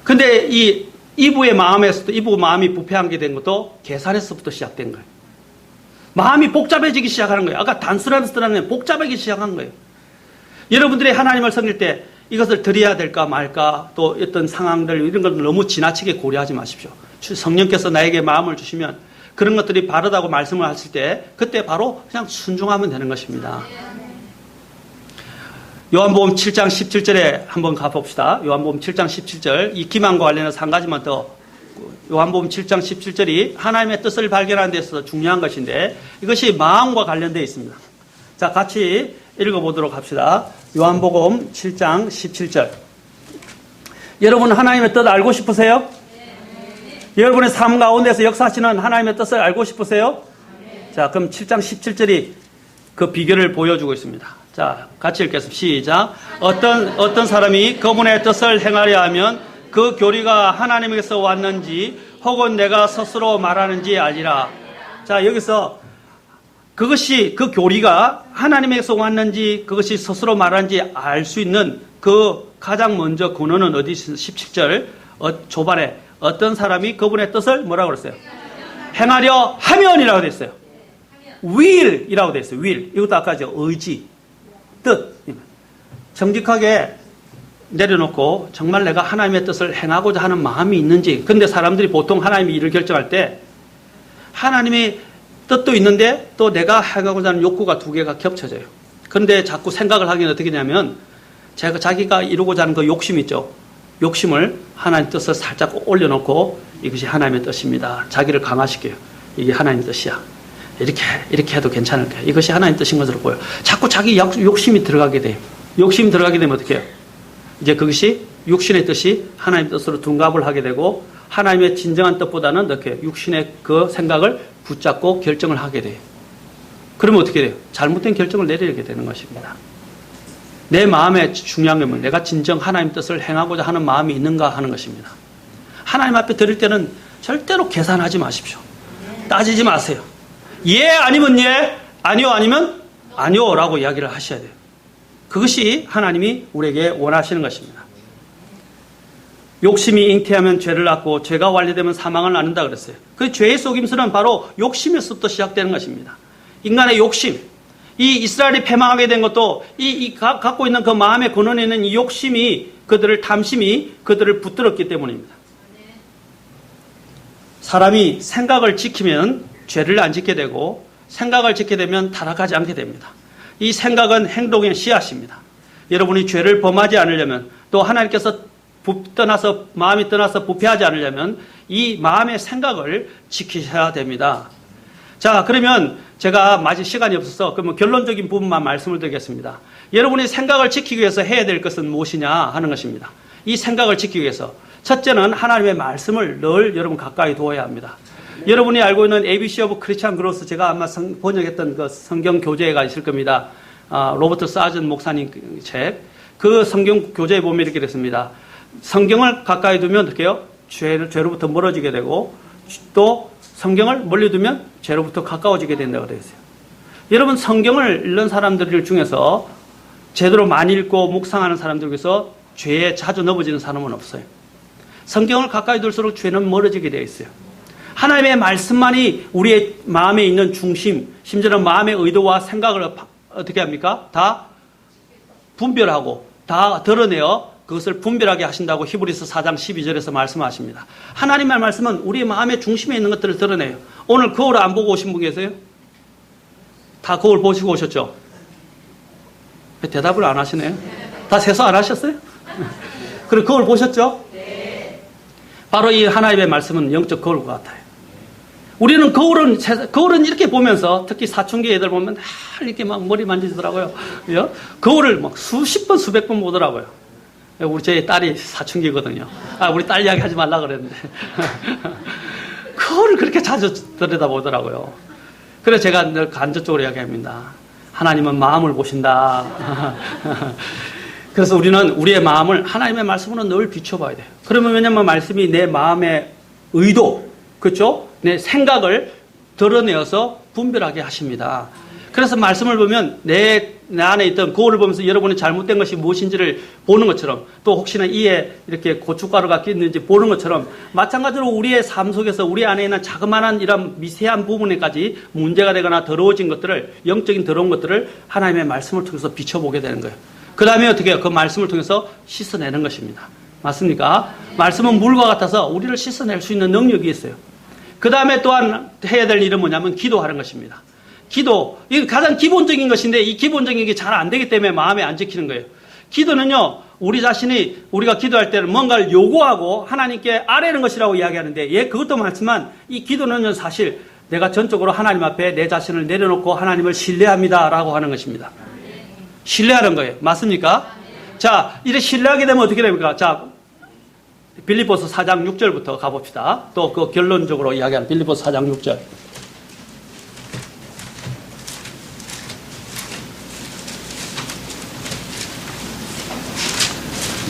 근데 이 이브의 마음에서도, 이브 마음이 부패하게 된 것도 계산에서부터 시작된 거예요. 마음이 복잡해지기 시작하는 거예요. 아까 단순한 뜻은 복잡해지기 시작한 거예요. 여러분들이 하나님을 섬길 때 이것을 드려야 될까 말까, 또 어떤 상황들 이런 걸 너무 지나치게 고려하지 마십시오. 성령께서 나에게 마음을 주시면 그런 것들이 바르다고 말씀을 하실 때 그때 바로 그냥 순종하면 되는 것입니다. 요한복음 7장 17절에 한번 가봅시다. 요한복음 7장 17절, 이 기만과 관련해서 한 가지만 더. 요한복음 7장 17절이 하나님의 뜻을 발견하는 데 있어서 중요한 것인데 이것이 마음과 관련되어 있습니다. 자, 같이 읽어보도록 합시다. 요한복음 7장 17절. 여러분, 하나님의 뜻 알고 싶으세요? 여러분의 삶 가운데서 역사하시는 하나님의 뜻을 알고 싶으세요? 자, 그럼 7장 17절이 그 비결을 보여주고 있습니다. 자, 같이 읽겠습니다. 시작. 어떤 사람이 그분의 뜻을 행하려 하면 그 교리가 하나님에게서 왔는지 혹은 내가 스스로 말하는지 알리라. 자, 여기서 그것이, 그 교리가 하나님에게서 왔는지 그것이 스스로 말하는지 알 수 있는 그 가장 먼저 근원은 어디 있습니까? 17절 초반에 어떤 사람이 그분의 뜻을 뭐라고 그랬어요? 행하려 하면이라고 되어 있어요. will이라고 되어 있어요. will. 이것도 아까 의지, 뜻. 정직하게 내려놓고 정말 내가 하나님의 뜻을 행하고자 하는 마음이 있는지. 근데 사람들이 보통 하나님의 일을 결정할 때 하나님의 뜻도 있는데 또 내가 행하고자 하는 욕구가 두 개가 겹쳐져요. 그런데 자꾸 생각을 하기는 어떻게 되냐면 자기가 이루고자 하는 그 욕심 있죠. 욕심을 하나님 뜻을 살짝 올려놓고 이것이 하나님의 뜻입니다. 자기를 강화시켜요. 이게 하나님의 뜻이야. 이렇게 해도 괜찮을 거야. 이것이 하나님의 뜻인 것으로 보여. 자꾸 자기 욕심이 들어가게 돼요. 욕심이 들어가게 되면 어떻게 해요? 이제 그것이 육신의 뜻이 하나님의 뜻으로 둔갑을 하게 되고 하나님의 진정한 뜻보다는 어떻게 육신의 그 생각을 붙잡고 결정을 하게 돼요. 그러면 어떻게 돼요? 잘못된 결정을 내리게 되는 것입니다. 내 마음에 중요한 건 내가 진정 하나님 뜻을 행하고자 하는 마음이 있는가 하는 것입니다. 하나님 앞에 드릴 때는 절대로 계산하지 마십시오. 따지지 마세요. 예 아니면 예, 아니요 아니면 아니요 라고 이야기를 하셔야 돼요. 그것이 하나님이 우리에게 원하시는 것입니다. 욕심이 잉태하면 죄를 낳고 죄가 완료되면 사망을 낳는다 그랬어요. 그 죄의 속임수는 바로 욕심에서부터 시작되는 것입니다. 인간의 욕심, 이 이스라엘이 패망하게 된 것도 갖고 있는 그 마음의 근원에 있는 이 욕심이 탐심이 그들을 붙들었기 때문입니다. 사람이 생각을 지키면 죄를 안 짓게 되고 생각을 짓게 되면 타락하지 않게 됩니다. 이 생각은 행동의 씨앗입니다. 여러분이 죄를 범하지 않으려면 또 하나님께서 마음이 떠나서 부패하지 않으려면 이 마음의 생각을 지키셔야 됩니다. 자, 그러면 제가 마치 시간이 없어서 그러면 결론적인 부분만 말씀을 드리겠습니다. 여러분이 생각을 지키기 위해서 해야 될 것은 무엇이냐 하는 것입니다. 이 생각을 지키기 위해서 첫째는 하나님의 말씀을 늘 여러분 가까이 두어야 합니다. 여러분이 알고 있는 ABC of Christian Growth 제가 아마 번역했던 그 성경 교재가 있을 겁니다. 로버트 사전 목사님 책. 그 성경 교재에 보면 이렇게 됐습니다. 성경을 가까이 두면 어떻게 해요? 죄로부터 멀어지게 되고 또 성경을 멀리 두면 죄로부터 가까워지게 된다고 되어 있어요. 여러분 성경을 읽는 사람들 중에서 제대로 많이 읽고 묵상하는 사람들 중에서 죄에 자주 넘어지는 사람은 없어요. 성경을 가까이 둘수록 죄는 멀어지게 되어 있어요. 하나님의 말씀만이 우리의 마음에 있는 중심, 심지어는 마음의 의도와 생각을 어떻게 합니까? 다 분별하고 다 드러내어 그것을 분별하게 하신다고 히브리서 4장 12절에서 말씀하십니다. 하나님의 말씀은 우리의 마음의 중심에 있는 것들을 드러내요. 오늘 거울 안 보고 오신 분 계세요? 다 거울 보시고 오셨죠? 대답을 안 하시네요. 다 세수 안 하셨어요? 그리고 거울 보셨죠? 바로 이 하나님의 말씀은 영적 거울과 같아요. 우리는 거울은 이렇게 보면서 특히 사춘기 애들 보면 이렇게 막 머리 만지더라고요. 거울을 막 수십 번, 수백 번 보더라고요. 우리 제 딸이 사춘기거든요. 우리 딸 이야기 하지 말라 그랬는데. 거울을 그렇게 자주 들여다보더라고요. 그래서 제가 늘 간접적으로 이야기합니다. 하나님은 마음을 보신다. 그래서 우리는 우리의 마음을 하나님의 말씀으로 늘 비춰봐야 돼요. 그러면 왜냐면 말씀이 내 마음의 의도, 그렇죠? 내 생각을 드러내어서 분별하게 하십니다. 그래서 말씀을 보면 내 안에 있던 거울을 보면서 여러분이 잘못된 것이 무엇인지를 보는 것처럼 또 혹시나 이에 이렇게 고춧가루가 끼었는지 보는 것처럼 마찬가지로 우리의 삶 속에서 우리 안에 있는 자그마한 이런 미세한 부분에까지 문제가 되거나 더러워진 것들을 영적인 더러운 것들을 하나님의 말씀을 통해서 비춰보게 되는 거예요. 그 다음에 어떻게 해요? 그 말씀을 통해서 씻어내는 것입니다. 맞습니까? 말씀은 물과 같아서 우리를 씻어낼 수 있는 능력이 있어요. 그 다음에 또한 해야 될 일은 뭐냐면 기도하는 것입니다. 기도, 이게 가장 기본적인 것인데 이 기본적인 게 잘 안 되기 때문에 마음에 안 지키는 거예요. 기도는요, 우리가 기도할 때는 뭔가를 요구하고 하나님께 아뢰는 것이라고 이야기하는데, 그것도 많지만 이 기도는요, 사실 내가 전적으로 하나님 앞에 내 자신을 내려놓고 하나님을 신뢰합니다라고 하는 것입니다. 신뢰하는 거예요. 맞습니까? 자, 이렇게 신뢰하게 되면 어떻게 됩니까? 자, 빌립보서 4장 6절부터 가봅시다. 또 그 결론적으로 이야기하는 빌립보서 4장 6절.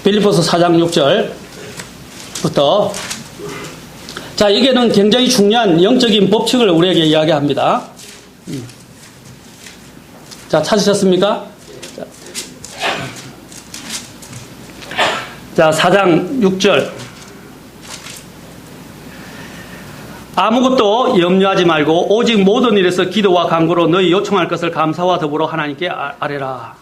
빌립보서 4장 6절부터 자, 이게는 굉장히 중요한 영적인 법칙을 우리에게 이야기합니다. 자, 찾으셨습니까? 자, 4장 6절. 아무것도 염려하지 말고 오직 모든 일에서 기도와 간구로 너희 요청할 것을 감사와 더불어 하나님께 아뢰라.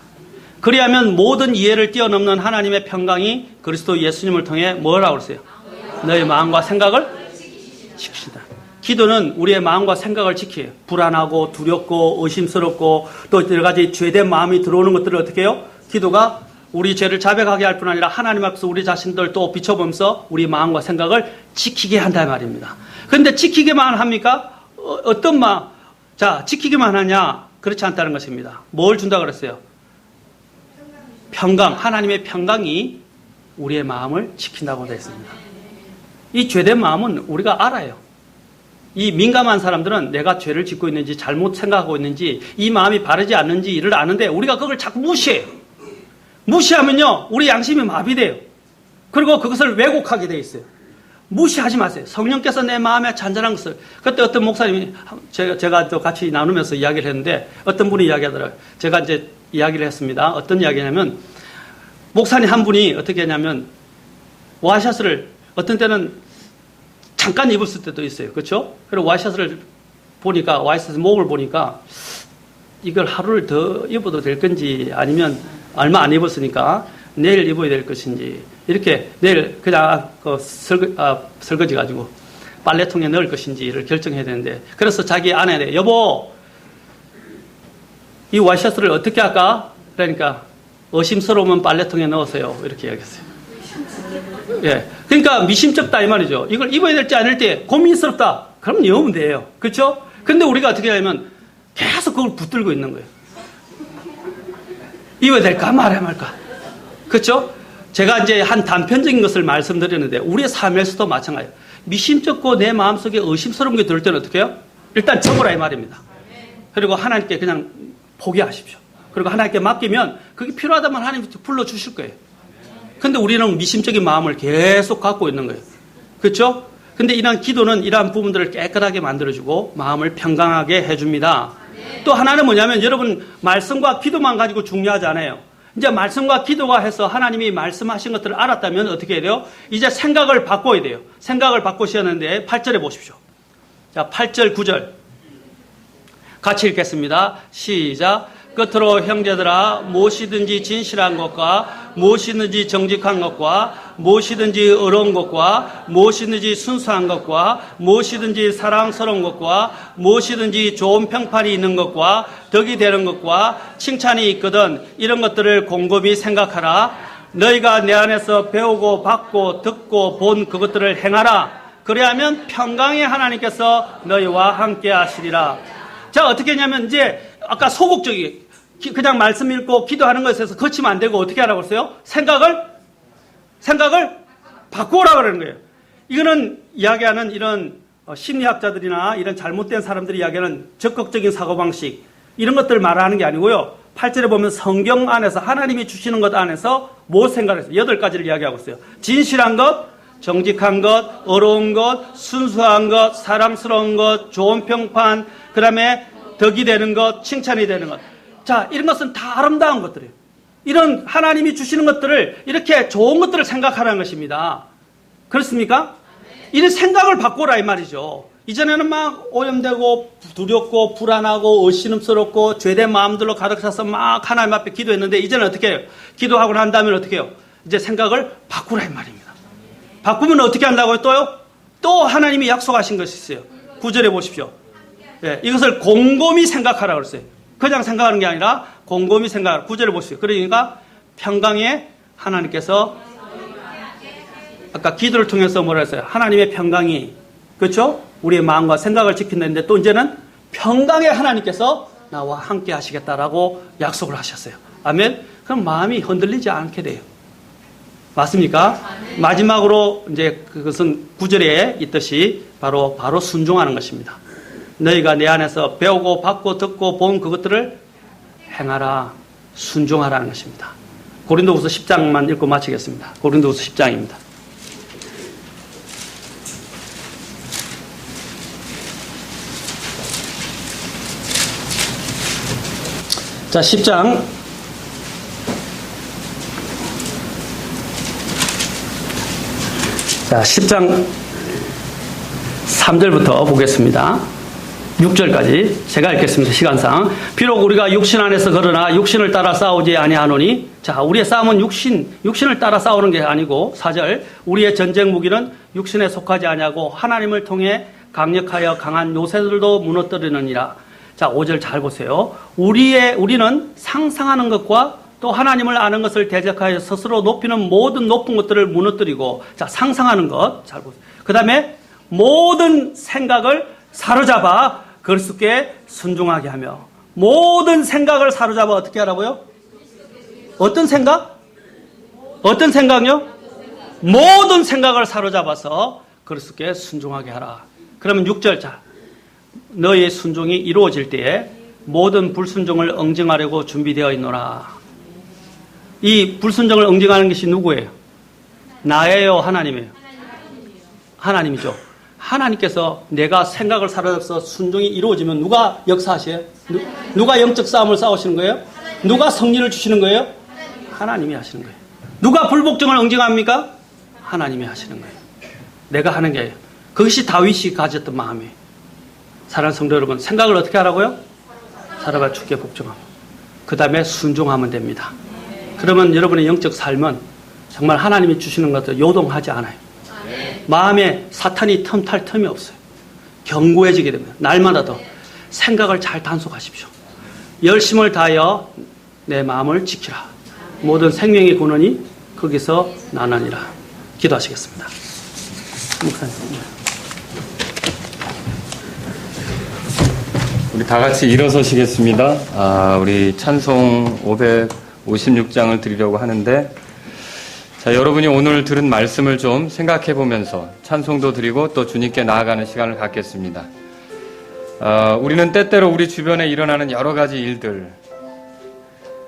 그리하면 모든 이해를 뛰어넘는 하나님의 평강이 그리스도 예수님을 통해 뭐라고 그랬어요? 너의 마음과 생각을 지키시다. 기도는 우리의 마음과 생각을 지켜요. 불안하고 두렵고 의심스럽고 또 여러 가지 죄된 마음이 들어오는 것들을 어떻게 해요? 기도가 우리 죄를 자백하게 할 뿐 아니라 하나님 앞에서 우리 자신들 또 비춰보면서 우리 마음과 생각을 지키게 한다 말입니다. 그런데 지키기만 합니까? 어떤 마음? 자, 지키기만 하냐? 그렇지 않다는 것입니다. 뭘 준다 그랬어요? 평강, 하나님의 평강이 우리의 마음을 지킨다고 되어 있습니다. 이 죄된 마음은 우리가 알아요. 이 민감한 사람들은 내가 죄를 짓고 있는지 잘못 생각하고 있는지 이 마음이 바르지 않는지를 아는데 우리가 그걸 자꾸 무시해요. 무시하면요 우리 양심이 마비돼요. 그리고 그것을 왜곡하게 돼 있어요. 무시하지 마세요. 성령께서 내 마음에 잔잔한 것을. 그때 어떤 목사님이 제가 또 같이 나누면서 이야기를 했는데 어떤 분이 이야기하더라고요. 제가 이제 이야기를 했습니다. 어떤 이야기냐면 목사님 한 분이 어떻게 하냐면 와이셔츠를 어떤 때는 잠깐 입었을 때도 있어요. 그렇죠? 그리고 와이셔츠를 보니까 와이셔츠 목을 보니까 이걸 하루를 더 입어도 될 건지 아니면 얼마 안 입었으니까 내일 입어야 될 것인지 이렇게 내일 그냥 설거지 가지고 빨래통에 넣을 것인지를 결정해야 되는데 그래서 자기 아내한테 여보 이 와이셔츠를 어떻게 할까? 그러니까 의심스러우면 빨래통에 넣으세요. 이렇게 이야기했어요. 예. 그러니까 미심쩍다 이 말이죠. 이걸 입어야 될지 아닐 때 고민스럽다. 그럼 여우면 돼요. 그렇죠? 근데 우리가 어떻게 하냐면 계속 그걸 붙들고 있는 거예요. 입어야 될까 말아야 말까. 그렇죠? 제가 이제 한 단편적인 것을 말씀드렸는데 우리의 삶에서도 마찬가지예요. 미심쩍고 내 마음속에 의심스러운 게 들 때는 어떻게 해요? 일단 접으라 이 말입니다. 그리고 하나님께 그냥 포기하십시오. 그리고 하나님께 맡기면 그게 필요하다면 하나님께 불러주실 거예요. 근데 우리는 미심적인 마음을 계속 갖고 있는 거예요. 그렇죠? 근데 이러한 기도는 이러한 부분들을 깨끗하게 만들어주고 마음을 평강하게 해줍니다. 또 하나는 뭐냐면 여러분 말씀과 기도만 가지고 중요하지 않아요. 이제 말씀과 기도가 해서 하나님이 말씀하신 것들을 알았다면 어떻게 해야 돼요? 이제 생각을 바꿔야 돼요. 생각을 바꾸셔야 하는데 8절에 보십시오. 자, 8절, 9절 같이 읽겠습니다. 시작. 끝으로 형제들아 무엇이든지 진실한 것과 무엇이든지 정직한 것과 무엇이든지 의로운 것과 무엇이든지 순수한 것과 무엇이든지 사랑스러운 것과 무엇이든지 좋은 평판이 있는 것과 덕이 되는 것과 칭찬이 있거든 이런 것들을 곰곰이 생각하라. 너희가 내 안에서 배우고 받고 듣고 본 그것들을 행하라. 그래야면 평강의 하나님께서 너희와 함께 하시리라. 자, 어떻게 했냐면 이제 아까 소극적이 그냥 말씀 읽고 기도하는 것에서 거치면 안 되고 어떻게 하라고 했어요? 생각을 바꾸라 그러는 거예요. 이거는 이야기하는 이런 심리학자들이나 이런 잘못된 사람들이 이야기하는 적극적인 사고방식 이런 것들을 말하는 게 아니고요. 8절에 보면 성경 안에서 하나님이 주시는 것 안에서 뭘 생각했어요? 8가지를 이야기하고 있어요. 진실한 것, 정직한 것, 어려운 것, 순수한 것, 사랑스러운 것, 좋은 평판, 그 다음에 덕이 되는 것, 칭찬이 되는 것. 자, 이런 것은 다 아름다운 것들이에요. 이런 하나님이 주시는 것들을 이렇게 좋은 것들을 생각하라는 것입니다. 그렇습니까? 이런 생각을 바꾸라 이 말이죠. 이전에는 막 오염되고 두렵고 불안하고 의심스럽고 죄된 마음들로 가득 차서 막 하나님 앞에 기도했는데 이제는 어떻게 해요? 기도하고 난 다음에 어떻게 해요? 이제 생각을 바꾸라 이 말입니다. 바꾸면 어떻게 한다고요? 또요? 또 하나님이 약속하신 것이 있어요. 9절에 보십시오. 예, 이것을 곰곰이 생각하라 그랬어요. 그냥 생각하는 게 아니라 곰곰이 생각하라. 9절을 보십시오. 그러니까 평강에 하나님께서 아까 기도를 통해서 뭐라 했어요? 하나님의 평강이 그렇죠? 우리의 마음과 생각을 지킨다는데 또 이제는 평강의 하나님께서 나와 함께 하시겠다라고 약속을 하셨어요. 아멘. 그럼 마음이 흔들리지 않게 돼요. 맞습니까? 마지막으로 이제 그것은 9절에 있듯이 바로 순종하는 것입니다. 너희가 내 안에서 배우고 받고 듣고 본 그것들을 행하라. 순종하라는 것입니다. 고린도후서 10장만 읽고 마치겠습니다. 고린도후서 10장입니다. 자, 10장 자, 10장 3절부터 보겠습니다. 6절까지 제가 읽겠습니다. 시간상. 비록 우리가 육신 안에서 걸으나 육신을 따라 싸우지 아니하노니. 자, 우리의 싸움은 육신을 따라 싸우는 게 아니고 4절. 우리의 전쟁 무기는 육신에 속하지 아니하고 하나님을 통해 강력하여 강한 요새들도 무너뜨리느니라. 자, 5절 잘 보세요. 우리는 상상하는 것과 또 하나님을 아는 것을 대적하여 스스로 높이는 모든 높은 것들을 무너뜨리고, 자, 상상하는 것 잘 보세요. 그 다음에 모든 생각을 사로잡아 그리스도께 순종하게 하며, 모든 생각을 사로잡아 어떻게 하라고요? 어떤 생각? 어떤 생각요? 모든 생각을 사로잡아서 그리스도께 순종하게 하라. 그러면 6절, 자, 너의 순종이 이루어질 때에 모든 불순종을 응징하려고 준비되어 있노라. 이 불순종을 응징하는 것이 누구예요? 나예요, 하나님이에요? 하나님이죠. 하나님께서 내가 생각을 사로잡아서 순종이 이루어지면 누가 역사하셔요? 누가 영적 싸움을 싸우시는 거예요? 누가 승리를 주시는 거예요? 하나님이 하시는 거예요. 누가 불복종을 응징합니까? 하나님이 하시는 거예요. 내가 하는 게 아니에요. 그것이 다윗이 가졌던 마음이에요. 사랑하는 성도 여러분, 생각을 어떻게 하라고요? 사랑과 주께 복종하고 그 다음에 순종하면 됩니다. 그러면 여러분의 영적 삶은 정말 하나님이 주시는 것을 요동하지 않아요. 마음에 사탄이 틈탈 틈이 없어요. 견고해지게 됩니다. 날마다 더 생각을 잘 단속하십시오. 열심을 다하여 내 마음을 지키라. 모든 생명의 근원이 거기서 나나니라. 기도하시겠습니다. 목사님. 우리 다 같이 일어서시겠습니다. 우리 찬송 556장을 드리려고 하는데, 자, 여러분이 오늘 들은 말씀을 좀 생각해 보면서 찬송도 드리고 또 주님께 나아가는 시간을 갖겠습니다. 우리는 때때로 우리 주변에 일어나는 여러 가지 일들,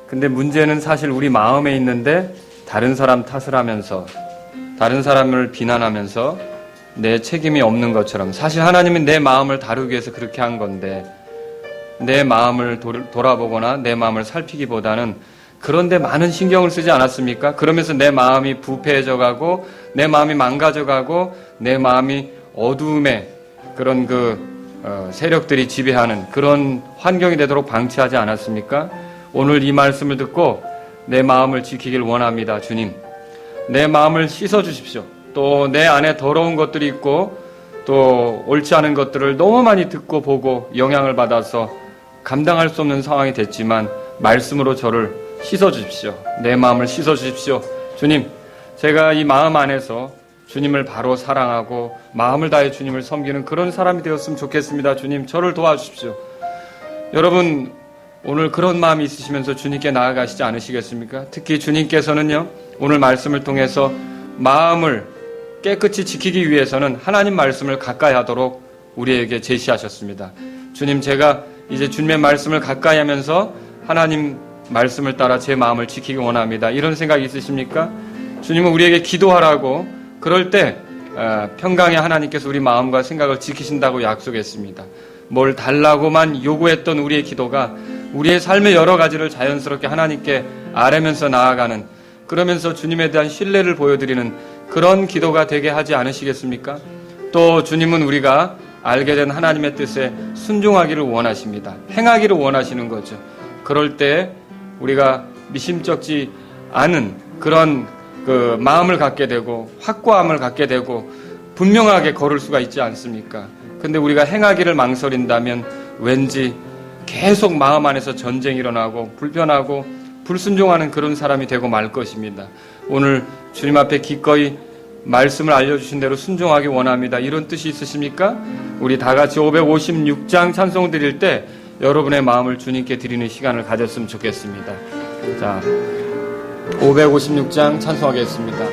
근데 문제는 사실 우리 마음에 있는데 다른 사람 탓을 하면서, 다른 사람을 비난하면서 내 책임이 없는 것처럼, 사실 하나님은 내 마음을 다루기 위해서 그렇게 한 건데 내 마음을 돌아보거나 내 마음을 살피기보다는 그런데 많은 신경을 쓰지 않았습니까? 그러면서 내 마음이 부패해져 가고 내 마음이 망가져 가고 내 마음이 어두움에 그런 세력들이 지배하는 그런 환경이 되도록 방치하지 않았습니까? 오늘 이 말씀을 듣고 내 마음을 지키길 원합니다. 주님, 내 마음을 씻어주십시오. 또 내 안에 더러운 것들이 있고 또 옳지 않은 것들을 너무 많이 듣고 보고 영향을 받아서 감당할 수 없는 상황이 됐지만 말씀으로 저를 씻어주십시오. 내 마음을 씻어주십시오. 주님, 제가 이 마음 안에서 주님을 바로 사랑하고 마음을 다해 주님을 섬기는 그런 사람이 되었으면 좋겠습니다. 주님, 저를 도와주십시오. 여러분, 오늘 그런 마음이 있으시면서 주님께 나아가시지 않으시겠습니까? 특히 주님께서는요, 오늘 말씀을 통해서 마음을 깨끗이 지키기 위해서는 하나님 말씀을 가까이 하도록 우리에게 제시하셨습니다. 주님, 제가 이제 주님의 말씀을 가까이 하면서 하나님 말씀을 따라 제 마음을 지키기 원합니다. 이런 생각이 있으십니까? 주님은 우리에게 기도하라고, 그럴 때 평강의 하나님께서 우리 마음과 생각을 지키신다고 약속했습니다. 뭘 달라고만 요구했던 우리의 기도가 우리의 삶의 여러 가지를 자연스럽게 하나님께 아뢰면서 나아가는, 그러면서 주님에 대한 신뢰를 보여드리는 그런 기도가 되게 하지 않으시겠습니까? 또 주님은 우리가 알게 된 하나님의 뜻에 순종하기를 원하십니다. 행하기를 원하시는 거죠. 그럴 때 우리가 미심쩍지 않은 그런 마음을 갖게 되고 확고함을 갖게 되고 분명하게 걸을 수가 있지 않습니까? 근데 우리가 행하기를 망설인다면 왠지 계속 마음 안에서 전쟁이 일어나고 불편하고 불순종하는 그런 사람이 되고 말 것입니다. 오늘 주님 앞에 기꺼이 말씀을 알려주신 대로 순종하기 원합니다. 이런 뜻이 있으십니까? 우리 다 같이 556장 찬송 드릴 때 여러분의 마음을 주님께 드리는 시간을 가졌으면 좋겠습니다. 자, 556장 찬송하겠습니다.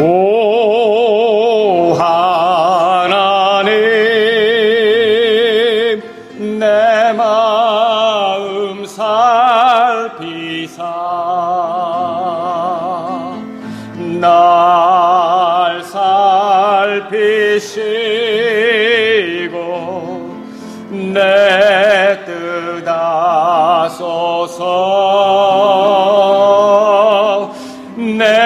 오 하나님, 내 마음 살피사 날 살피시고 내 뜻 하소서. 내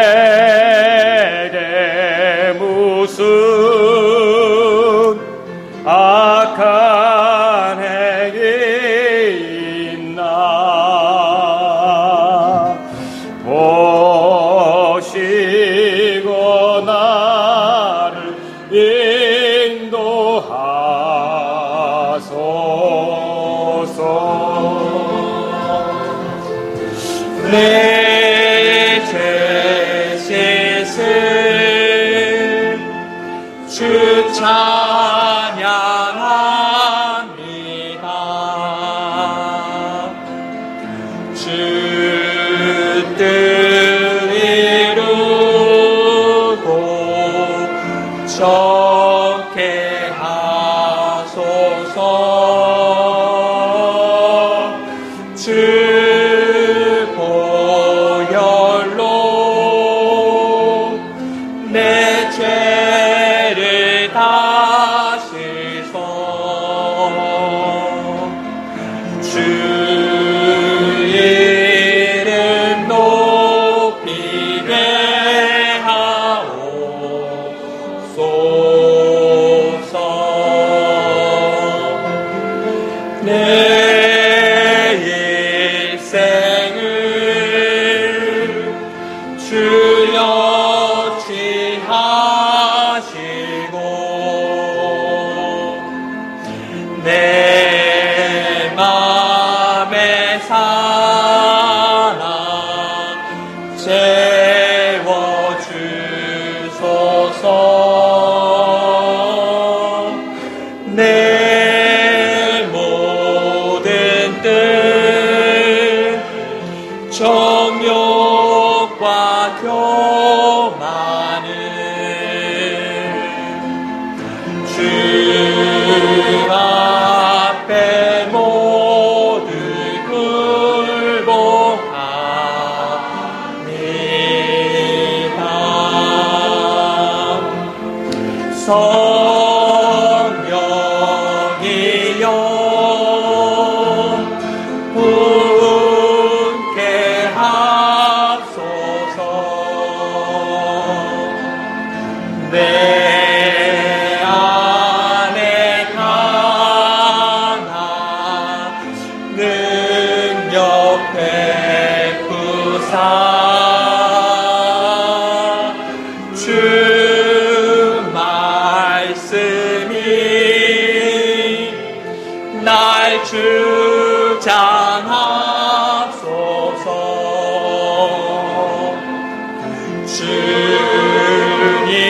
내 죄 씻음 주 찬양합니다. 주 뜻 이루고 정케 하소서. 주 보혈로 내 죄를 다시소. 주 이름 높이게 하옵소서. 내 일생을 주여 취하시고 내 맘의 사랑 채워주소서. 내 모든 뜻 정욕과 교만을 주 앞에 모두 굴복합니다. 성령이여 분께 합소서. 내 안에 강한 능력 베푸사. 주 말씀이 날 주장하소서.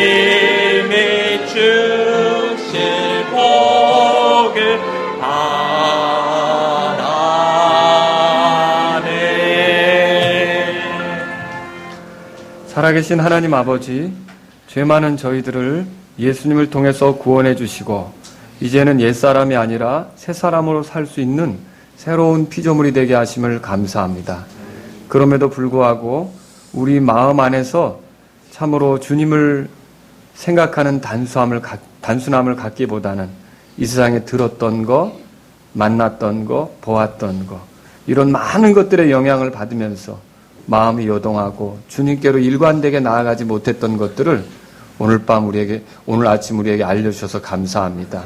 주님이 주실 복을 바라네. 살아계신 하나님 아버지, 죄 많은 저희들을 예수님을 통해서 구원해 주시고 이제는 옛사람이 아니라 새사람으로 살 수 있는 새로운 피조물이 되게 하심을 감사합니다. 그럼에도 불구하고 우리 마음 안에서 참으로 주님을 생각하는 단순함을 갖기보다는 이 세상에 들었던 거, 만났던 거, 보았던 거, 이런 많은 것들의 영향을 받으면서 마음이 요동하고 주님께로 일관되게 나아가지 못했던 것들을 오늘 아침 우리에게 알려주셔서 감사합니다.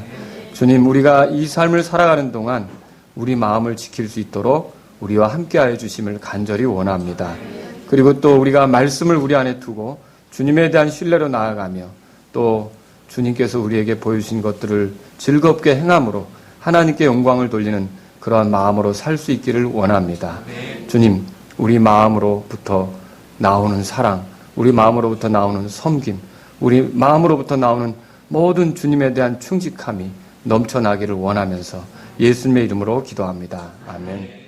주님, 우리가 이 삶을 살아가는 동안 우리 마음을 지킬 수 있도록 우리와 함께하여 주심을 간절히 원합니다. 그리고 또 우리가 말씀을 우리 안에 두고 주님에 대한 신뢰로 나아가며 또 주님께서 우리에게 보여주신 것들을 즐겁게 행함으로 하나님께 영광을 돌리는 그러한 마음으로 살 수 있기를 원합니다. 주님, 우리 마음으로부터 나오는 사랑, 우리 마음으로부터 나오는 섬김, 우리 마음으로부터 나오는 모든 주님에 대한 충직함이 넘쳐나기를 원하면서 예수님의 이름으로 기도합니다. 아멘.